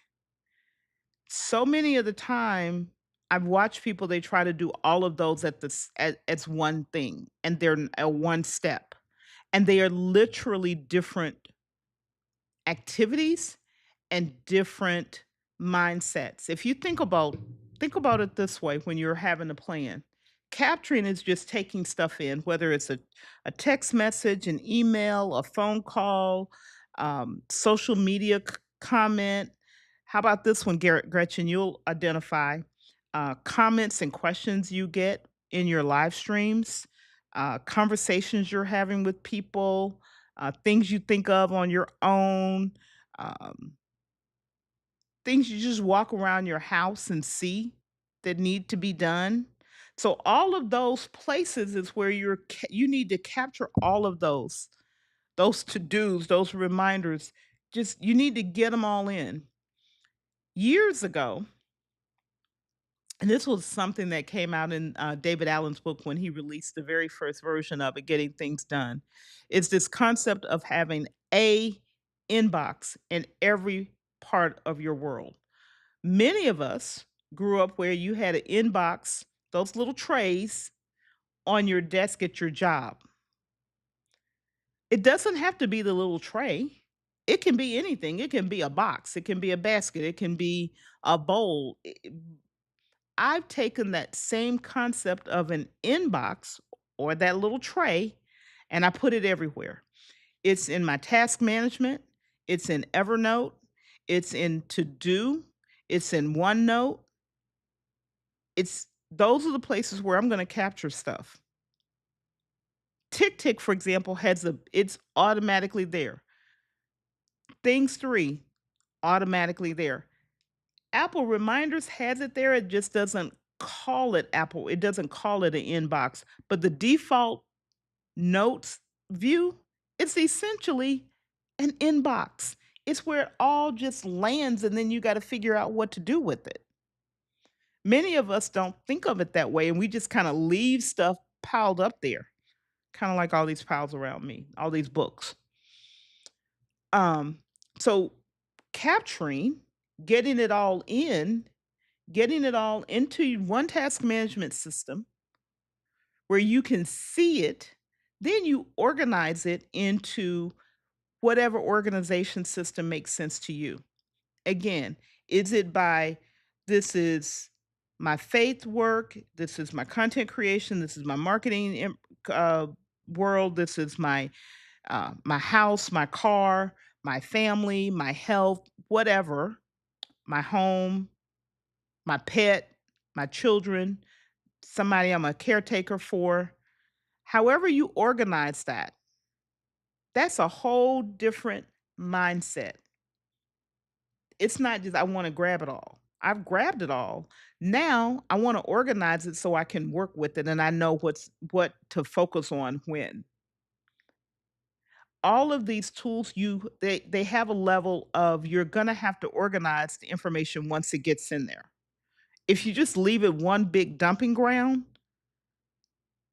So many of the time, I've watched people, they try to do all of those as one thing, and they're a one step, and they are literally different activities and different mindsets. If you think about it this way when you're having a plan. Capturing is just taking stuff in, whether it's a text message, an email, a phone call, social media comment. How about this one, Garrett Gretchen? You'll identify comments and questions you get in your live streams, conversations you're having with people, things you think of on your own, um, things you just walk around your house and see that need to be done. So all of those places is where you need to capture all of those to-dos, those reminders. Just you need to get them all in. Years ago, and this was something that came out in David Allen's book when he released the very first version of it, Getting Things Done. It's this concept of having a inbox in every part of your world. Many of us grew up where you had an inbox, those little trays on your desk at your job. It doesn't have to be the little tray. It can be anything. It can be a box, it can be a basket, it can be a bowl. I've taken that same concept of an inbox or that little tray and I put it everywhere. It's in my task management, it's in Evernote, it's in To Do, it's in OneNote. It's those are the places where I'm gonna capture stuff. TickTick, for example, has it's automatically there. Things 3 automatically there. Apple Reminders has it there, it just doesn't call it Apple, it doesn't call it an inbox, but the default notes view, it's essentially an inbox. It's where it all just lands and then you got to figure out what to do with it. Many of us don't think of it that way and we just kind of leave stuff piled up there, kind of like all these piles around me, all these books. Um so capturing, getting it all in, getting it all into one task management system where you can see it, then you organize it into whatever organization system makes sense to you. Again, is it by this is my faith work, this is my content creation, this is my marketing uh, world, this is my house, my car, my family, my health, whatever, my home, my pet, my children, somebody I'm a caretaker for. However you organize that, that's a whole different mindset. It's not just I want to grab it all. I've grabbed it all. Now I want to organize it so I can work with it and I know what to focus on when. All of these tools they have a level of you're going to have to organize the information once it gets in there. If you just leave it one big dumping ground,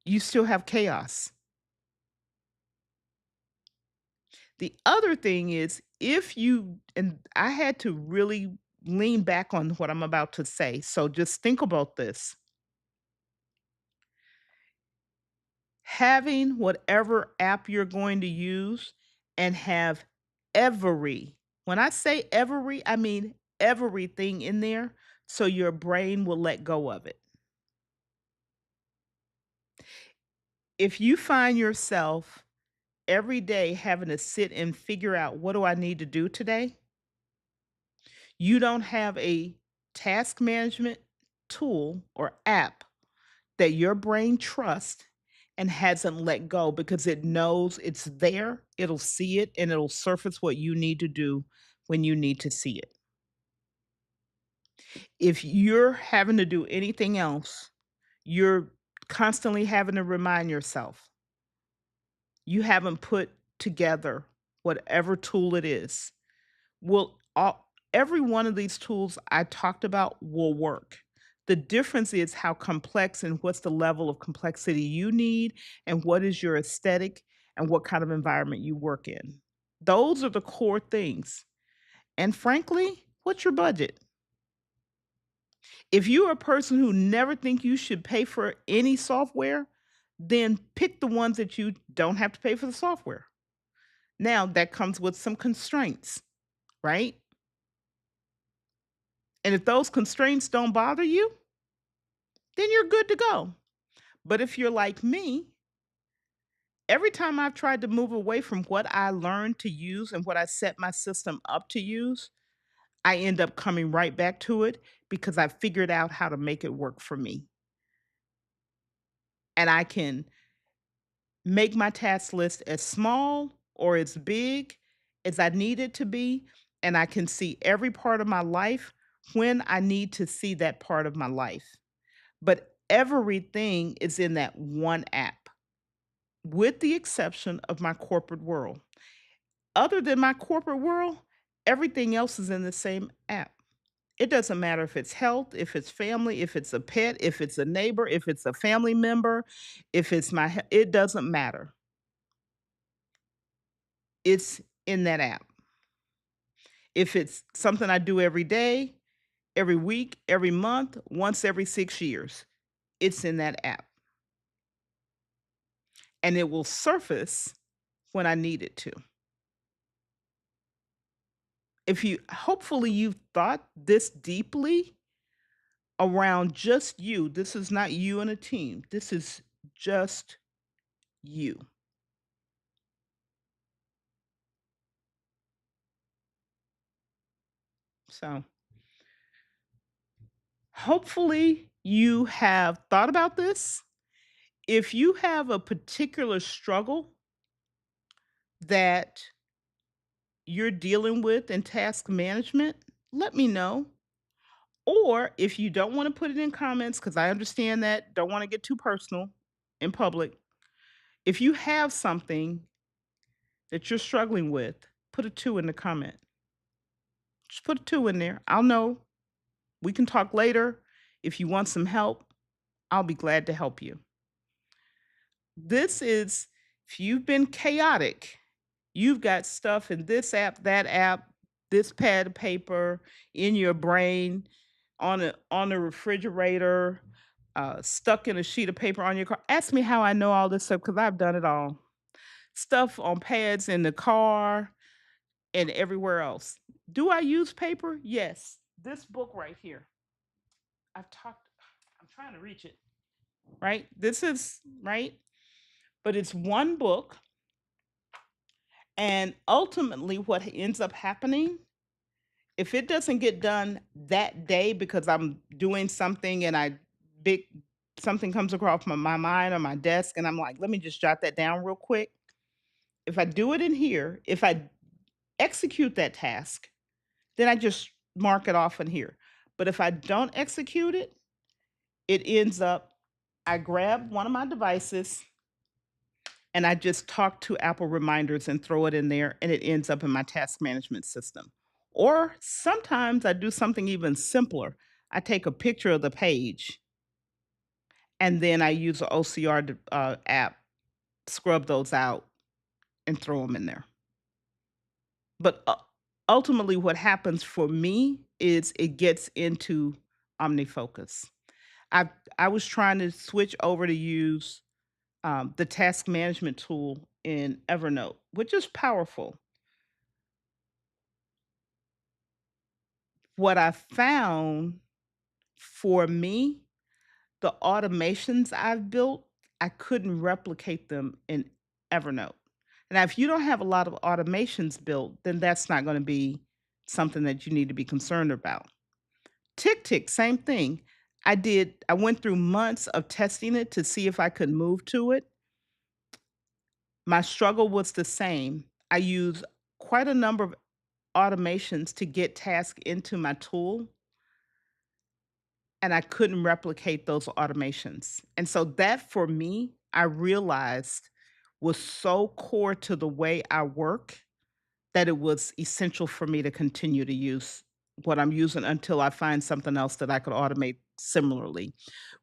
you still have chaos. The other thing is if you and I had to really lean back on what I'm about to say. So just think about this. Having whatever app you're going to use and have every, when I say every, I mean everything in there so your brain will let go of it. If you find yourself every day having to sit and figure out what do I need to do today, you don't have a task management tool or app that your brain trusts and hasn't let go because it knows it's there, it'll see it, and it'll surface what you need to do when you need to see it. If you're having to do anything else, you're constantly having to remind yourself you haven't put together whatever tool it is. Will all every one of these tools I talked about will work. The difference is how complex and what's the level of complexity you need and what is your aesthetic and what kind of environment you work in. Those are the core things. And frankly, what's your budget? If you're a person who never think you should pay for any software, then pick the ones that you don't have to pay for the software. Now, that comes with some constraints, right? And if those constraints don't bother you, then you're good to go. But if you're like me, every time I've tried to move away from what I learned to use and what I set my system up to use, I end up coming right back to it because I figured out how to make it work for me. And I can make my task list as small or as big as I need it to be. And I can see every part of my life when I need to see that part of my life. But everything is in that one app, with the exception of my corporate world. Other than my corporate world, everything else is in the same app. It doesn't matter if it's health, if it's family, if it's a pet, if it's a neighbor, if it's a family member, if it's it doesn't matter. It's in that app. If it's something I do every day, every week, every month, once every 6 years, it's in that app. And it will surface when I need it to. If you hopefully you've thought this deeply around just you. This is not you and a team. This is just you. So, hopefully you have thought about this. If you have a particular struggle that you're dealing with in task management, let me know. Or if you don't want to put it in comments, because I understand that, don't want to get too personal in public. If you have something that you're struggling with, put a two in the comment. Just put a two in there. I'll know. We can talk later. If you want some help, I'll be glad to help you. This is, if you've been chaotic, you've got stuff in this app, this pad of paper in your brain, on a refrigerator, stuck in a sheet of paper on your car. Ask me how I know all this stuff because I've done it all. Stuff on pads in the car and everywhere else. Do I use paper? Yes. This book right here. I've talked, I'm trying to reach it, right? This is, right? But it's one book. And ultimately, what ends up happening, if it doesn't get done that day because I'm doing something and big something comes across my mind or my desk, and I'm like, let me just jot that down real quick. If I do it in here, if I execute that task, then I just mark it off in here. But if I don't execute it, it ends up, I grab one of my devices and I just talk to Apple reminders and throw it in there, and it ends up in my task management system. Or sometimes I do something even simpler. I take a picture of the page and then I use an OCR app, scrub those out, and throw them in there. But ultimately, what happens for me is it gets into OmniFocus. I I was trying to switch over to use the task management tool in Evernote, which is powerful. What I found for me, the automations I've built, I couldn't replicate them in Evernote. Now, if you don't have a lot of automations built, then that's not going to be something that you need to be concerned about. TickTick, same thing. I went through months of testing it to see if I could move to it. My struggle was the same. I use quite a number of automations to get tasks into my tool, and I couldn't replicate those automations. And so that for me, I realized was so core to the way I work that it was essential for me to continue to use what I'm using until I find something else that I could automate similarly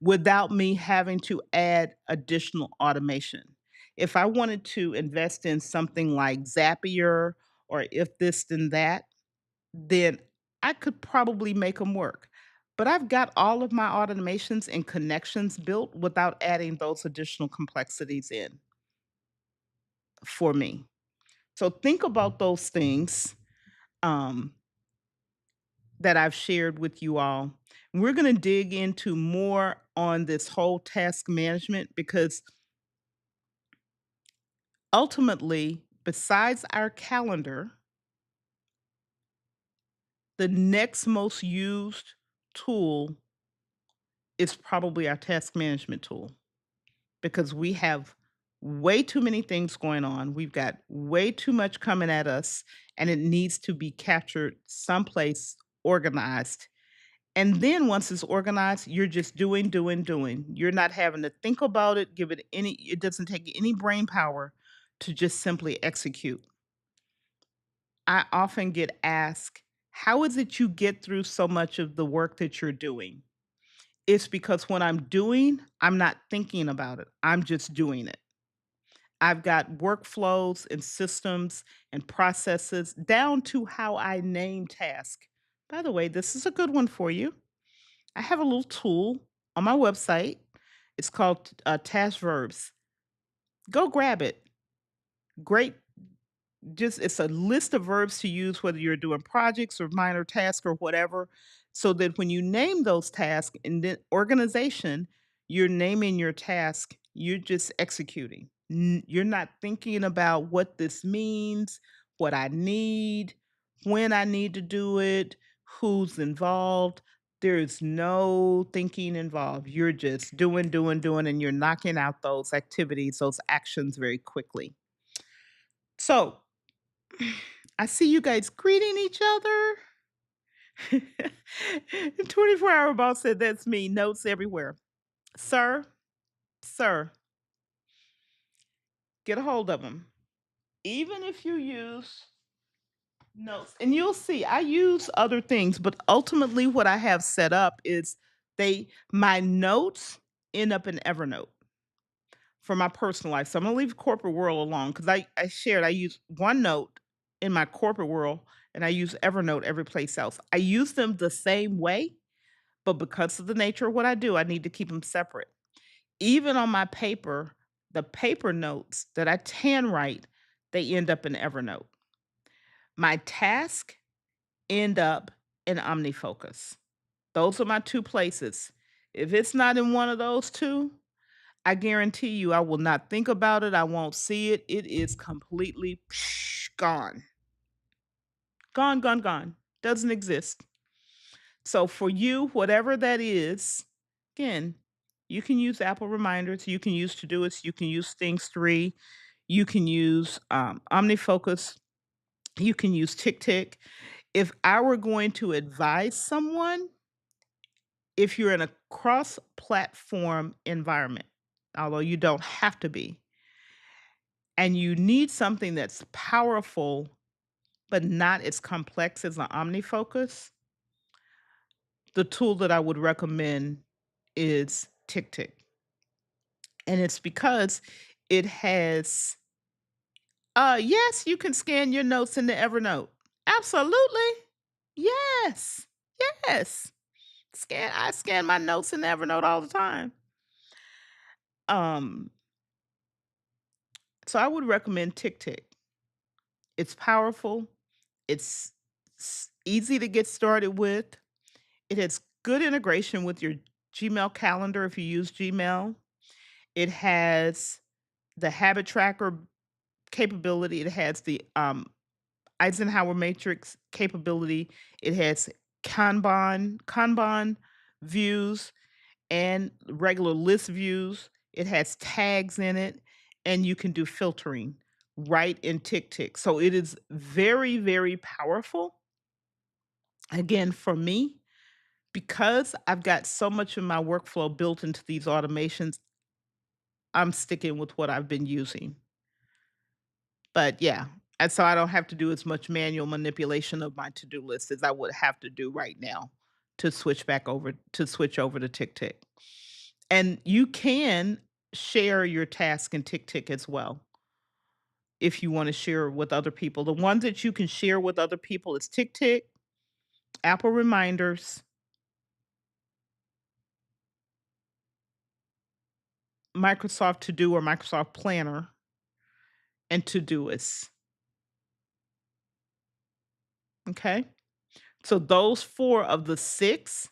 without me having to add additional automation. If I wanted to invest in something like Zapier or if this then that, then I could probably make them work. But I've got all of my automations and connections built without adding those additional complexities in for me. So think about those things um, that I've shared with you all. We're going to dig into more on this whole task management because ultimately, besides our calendar, the next most used tool is probably our task management tool because we have way too many things going on. We've got way too much coming at us, and it needs to be captured someplace organized. And then once it's organized, you're just doing, doing, doing. You're not having to think about it, it doesn't take any brain power to just simply execute. I often get asked, how is it you get through so much of the work that you're doing? It's because when I'm doing, I'm not thinking about it. I'm just doing it. I've got workflows and systems and processes down to how I name tasks. By the way, this is a good one for you. I have a little tool on my website. It's called Task Verbs. Go grab it. Great, just it's a list of verbs to use whether you're doing projects or minor tasks or whatever, so that when you name those tasks in the organization, you're naming your task, you're just executing. You're not thinking about what this means, what I need, when I need to do it, who's involved. There is no thinking involved. You're just doing, doing, doing, and you're knocking out those activities, those actions very quickly. So I see you guys greeting each other. 24-hour boss said that's me. Notes everywhere. Sir, sir, get a hold of them. Even if you use notes, and you'll see I use other things, but ultimately what I have set up is my notes end up in Evernote for my personal life. So I'm gonna leave corporate world alone because I shared I use OneNote in my corporate world and I use Evernote every place else. I use them the same way, but because of the nature of what I do, I need to keep them separate. Even on my paper, the paper notes that I handwrite, they end up in Evernote. My task end up in OmniFocus. Those are my two places. If it's not in one of those two, I guarantee you I will not think about it. I won't see it. It is completely gone. Gone, gone, gone. Doesn't exist. So for you, whatever that is, again, you can use Apple Reminders, you can use Todoist, you can use Things 3, you can use OmniFocus, you can use TickTick. If I were going to advise someone, if you're in a cross-platform environment, although you don't have to be, and you need something that's powerful but not as complex as an OmniFocus, the tool that I would recommend is TickTick. And it's because it has yes, you can scan your notes into Evernote. Absolutely. Yes. Yes. I scan my notes in Evernote all the time. Um, so I would recommend TickTick. It's powerful. It's easy to get started with. It has good integration with your Gmail calendar if you use Gmail. It has the habit tracker capability. It has the Eisenhower matrix capability. It has Kanban views and regular list views. It has tags in it, and you can do filtering right in TickTick. So it is very, very powerful. Again, for me, because I've got so much of my workflow built into these automations, I'm sticking with what I've been using. But yeah, and so I don't have to do as much manual manipulation of my to-do list as I would have to do right now to switch over to TickTick. And you can share your task in TickTick as well if you want to share with other people. The ones that you can share with other people is TickTick, Apple Reminders, Microsoft To Do or Microsoft Planner, and Todoist. Okay? So those 4 of the 6,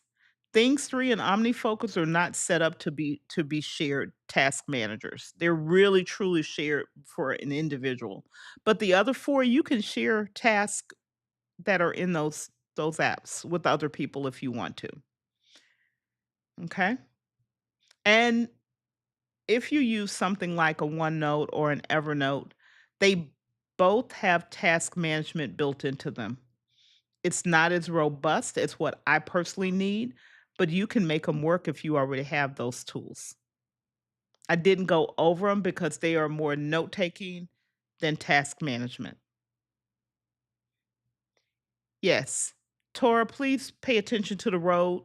Things 3 and OmniFocus are not set up to be shared task managers. They're really truly shared for an individual. But the other 4, you can share tasks that are in those apps with other people if you want to. Okay? And if you use something like a OneNote or an Evernote, they both have task management built into them. It's not as robust as what I personally need, but you can make them work if you already have those tools. I didn't go over them because they are more note-taking than task management. Yes. Tora, please pay attention to the road.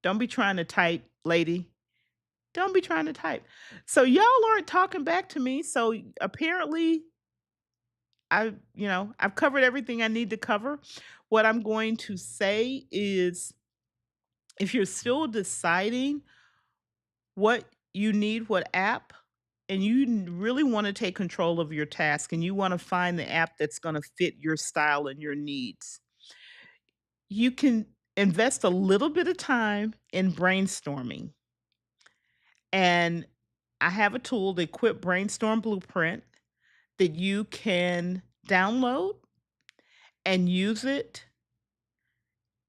Don't be trying to type, lady. Don't be trying to type. So y'all aren't talking back to me, so apparently I've covered everything I need to cover. What I'm going to say is if you're still deciding what you need, what app, and you really want to take control of your task and you want to find the app that's going to fit your style and your needs, you can invest a little bit of time in brainstorming. And I have a tool, the Equip Brainstorm Blueprint, that you can download and use it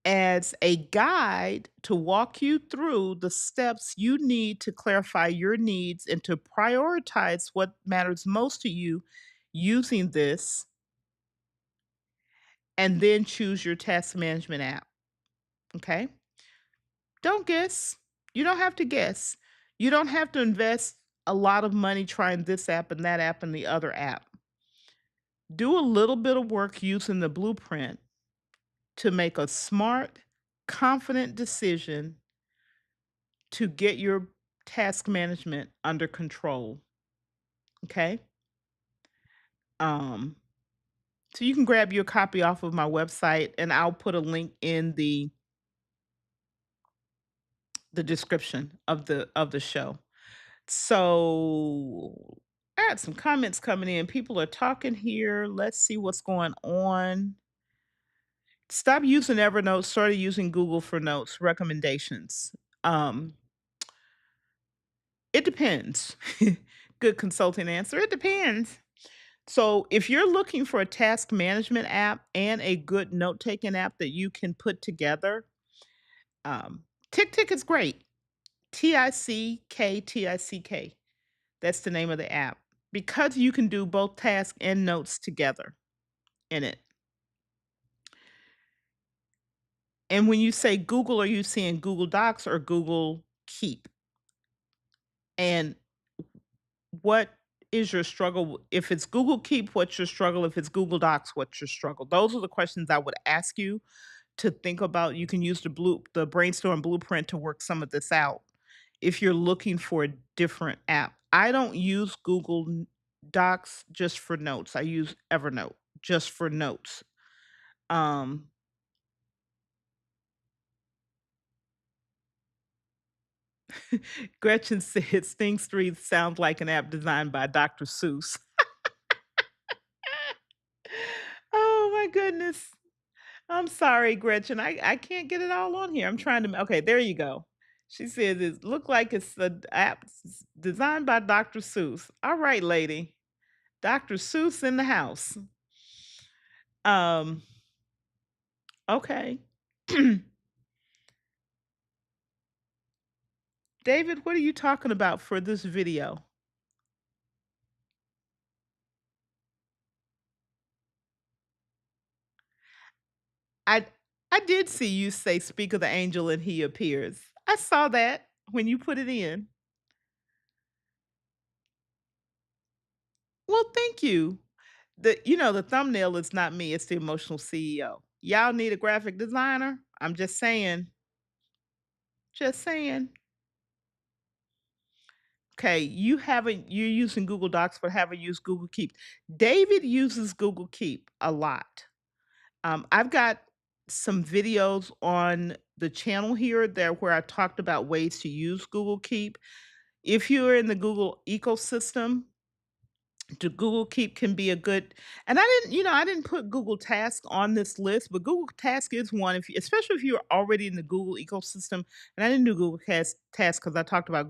as a guide to walk you through the steps you need to clarify your needs and to prioritize what matters most to you using this and then choose your task management app. Okay. Don't guess. You don't have to guess. You don't have to invest a lot of money trying this app and that app and the other app. Do a little bit of work using the blueprint to make a smart, confident decision to get your task management under control. Okay. Um, so you can grab your copy off of my website and I'll put a link in the description of the show. So I had some comments coming in. People are talking here. Let's see what's going on. Stop using Evernote, started using Google for notes, recommendations. Um, it depends. Good consulting answer. It depends. So if you're looking for a task management app and a good note-taking app that you can put together, um, TickTick is great. Tick. That's the name of the app because you can do both task and notes together in it. And when you say Google, are you seeing Google Docs or Google Keep? And what is your struggle? If it's Google Keep, what's your struggle? If it's Google Docs, what's your struggle? Those are the questions I would ask you to think about. You can use the brainstorm blueprint to work some of this out if you're looking for a different app. I don't use Docs just for notes. I use Evernote just for notes. Um, Gretchen said Sting Street sounds like an app designed by Dr. Seuss. Oh my goodness. I'm sorry, Gretchen. I can't get it all on here. I'm trying to okay, there you go. She says it look like it's an app designed by Dr. Seuss. All right, lady. Dr. Seuss in the house. Um, okay. David, what are you talking about for this video? I I did see you say speak of the angel and he appears. I saw that when you put it in. Well, thank you. The thumbnail is not me, it's the emotional CEO. Y'all need a graphic designer? I'm just saying. Just saying. Okay, you're using Google Docs but haven't used Google Keep. David uses Google Keep a lot. I've got some videos on the channel here there where I talked about ways to use Google Keep. If you're in the Google ecosystem, the Google Keep can be a good and I didn't put Google Task on this list, but Google Task is one if you especially if you're already in the Google ecosystem. And I didn't do Task because I talked about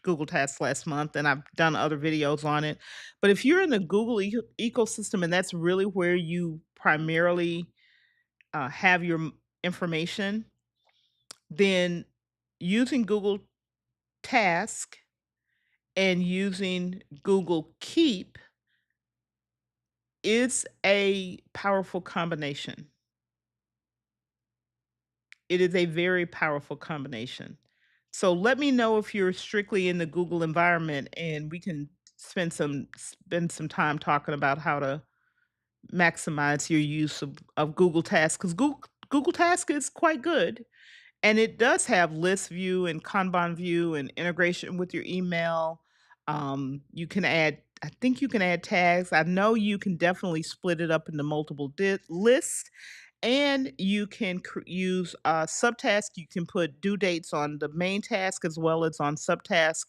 Google Tasks last month and I've done other videos on it. But if you're in the Google ecosystem and that's really where you primarily have your information, then using Google Task and using Google Keep is a powerful combination. It is a very powerful combination. So let me know if you're strictly in the Google environment and we can spend some time talking about how to maximize your use of Google Tasks because Google Task is quite good. And it does have list view and Kanban view and integration with your email. You can add, I think you can add tags. I know you can definitely split it up into multiple lists. And you can use subtask. You can put due dates on the main task as well as on subtask.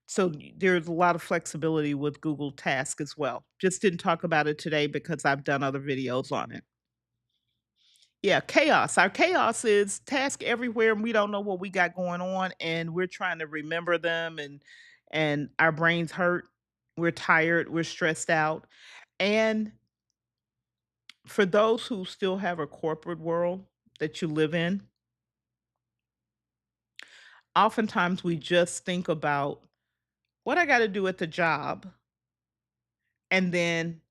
So there's a lot of flexibility with Google Task as well. Just didn't talk about it today because I've done other videos on it. Yeah, chaos. Our chaos is task everywhere and we don't know what we got going on and we're trying to remember them and our brains hurt. We're tired, we're stressed out. And for those who still have a corporate world that you live in, oftentimes we just think about what I got to do at the job and then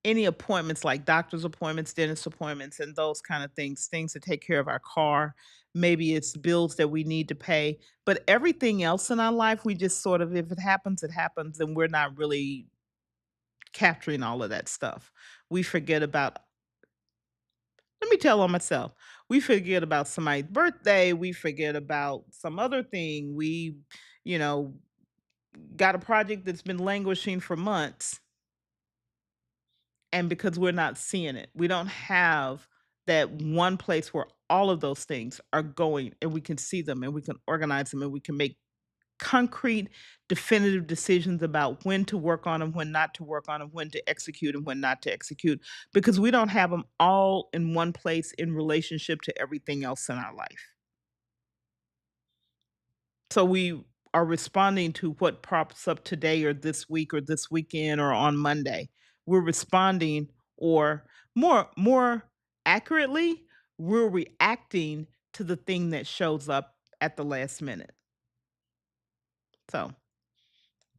any appointments like doctor's appointments, dentist appointments, and those kind of things, things to take care of our car. Maybe it's bills that we need to pay. But everything else in our life, we just sort of, if it happens, it happens, and we're not really capturing all of that stuff. We forget about, let me tell on myself, we forget about somebody's birthday, we forget about some other thing. We, you know, got a project that's been languishing for months, and because we're not seeing it, we don't have that one place where all of those things are going and we can see them and we can organize them and we can make concrete, definitive decisions about when to work on them, when not to work on them, when to execute and when not to execute, because we don't have them all in one place in relationship to everything else in our life. So we are responding to what props up today or this week or this weekend or on Monday. We're responding, or more accurately, we're reacting to the thing that shows up at the last minute. So,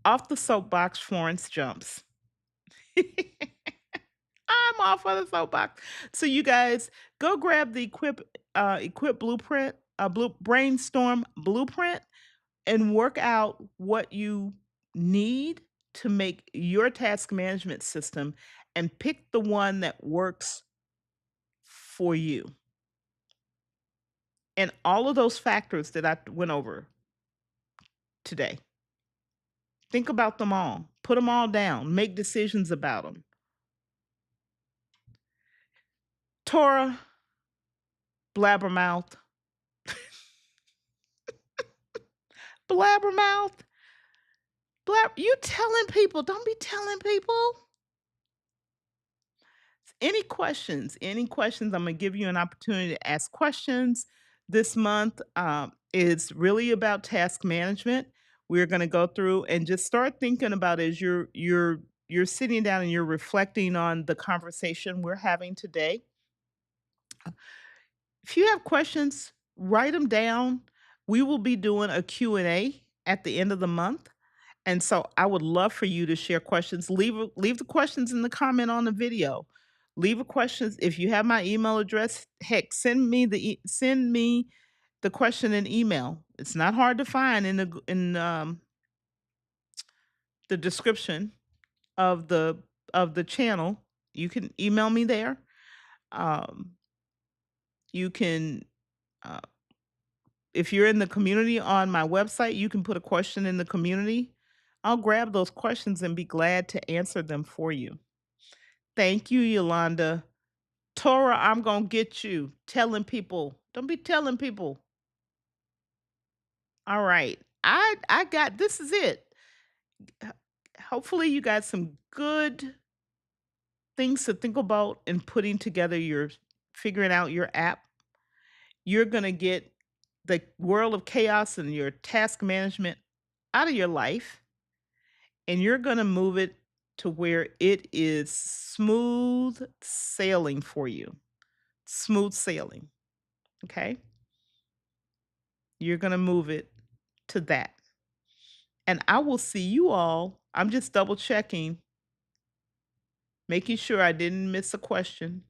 off the soapbox, Florence jumps. I'm off of the soapbox. So you guys go grab the equip blueprint, brainstorm blueprint, and work out what you need to make your task management system, and pick the one that works for you. And all of those factors that I went over today, think about them all, put them all down, make decisions about them. Torah, blabbermouth, blabbermouth, you telling people, don't be telling people. Any questions, I'm gonna give you an opportunity to ask questions. This month is really about task management. We're gonna go through and just start thinking about, as you're sitting down and you're reflecting on the conversation we're having today. If you have questions, write them down. We will be doing a Q&A at the end of the month. And so I would love for you to share questions. Leave the questions in the comment on the video. Leave a questions. If you have my email address, heck, send me the question in email. It's not hard to find in the description of the channel. You can email me there. Um, you can uh, if you're in the community on my website, you can put a question in the community. I'll grab those questions and be glad to answer them for you. Thank you, Yolanda. Tora, I'm going to get you telling people. Don't be telling people. All right. I got, this is it. H- Hopefully you got some good things to think about in putting together your, figuring out your app. You're going to get the world of chaos and your task management out of your life, and you're going to move it to where it is smooth sailing for you. Smooth sailing. Okay? You're going to move it to that. And I will see you all. I'm just double checking, making sure I didn't miss a question.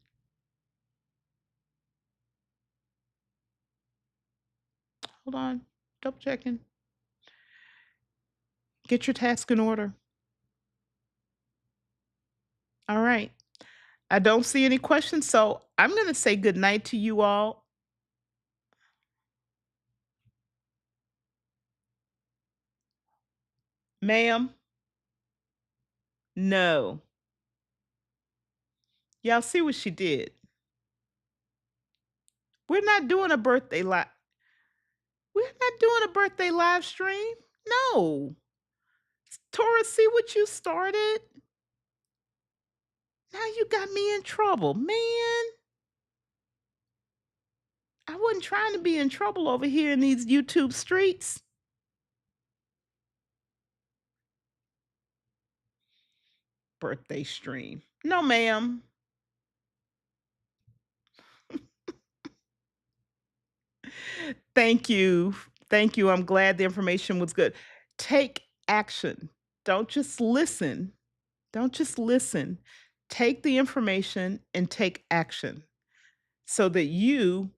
Hold on. Double checking. Get your task in order. All right. I don't see any questions, so I'm going to say good night to you all. Ma'am, no. Y'all see what she did? We're not doing a birthday live. We're not doing a birthday live stream. No. Tora, see what you started? Now you got me in trouble, man. I wasn't trying to be in trouble over here in these YouTube streets. Birthday stream. No, ma'am. Thank you. Thank you. I'm glad the information was good. Take action. Don't just listen. Don't just listen. Take the information and take action so that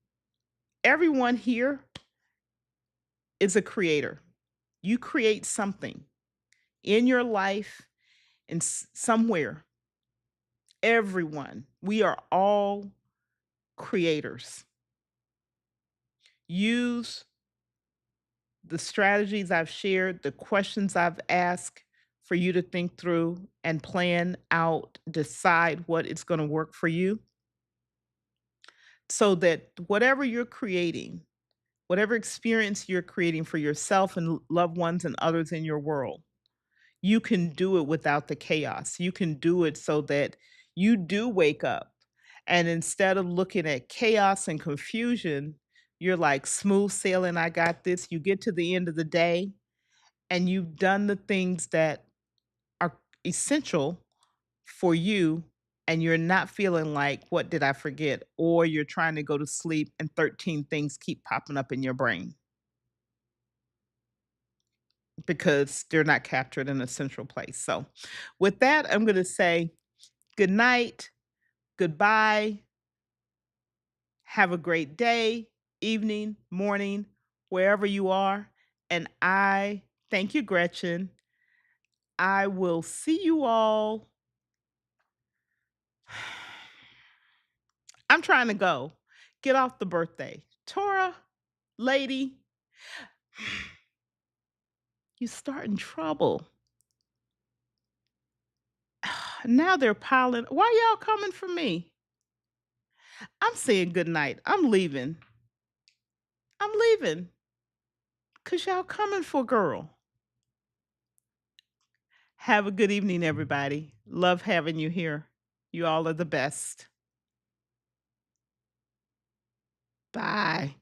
everyone here is a creator. You create something in your life and somewhere. Everyone, we are all creators. Use the strategies I've shared, the questions I've asked for you to think through and plan out, decide what is going to work for you so that whatever you're creating, whatever experience you're creating for yourself and loved ones and others in your world, you can do it without the chaos. You can do it so that you do wake up. And instead of looking at chaos and confusion, you're like smooth sailing. I got this. You get to the end of the day and you've done the things that are essential for you. And you're not feeling like, what did I forget? Or you're trying to go to sleep and 13 things keep popping up in your brain because they're not captured in a central place. So, with that, I'm going to say good night, goodbye, have a great day, evening, morning, wherever you are. And I thank you, Gretchen. I will see you all. I'm trying to go. Get off the birthday. Tora, lady, you starting trouble. Now they're piling. Why y'all coming for me? I'm saying good night. I'm leaving. I'm leaving. Cause y'all coming for girl. Have a good evening, everybody. Love having you here. You all are the best. Bye.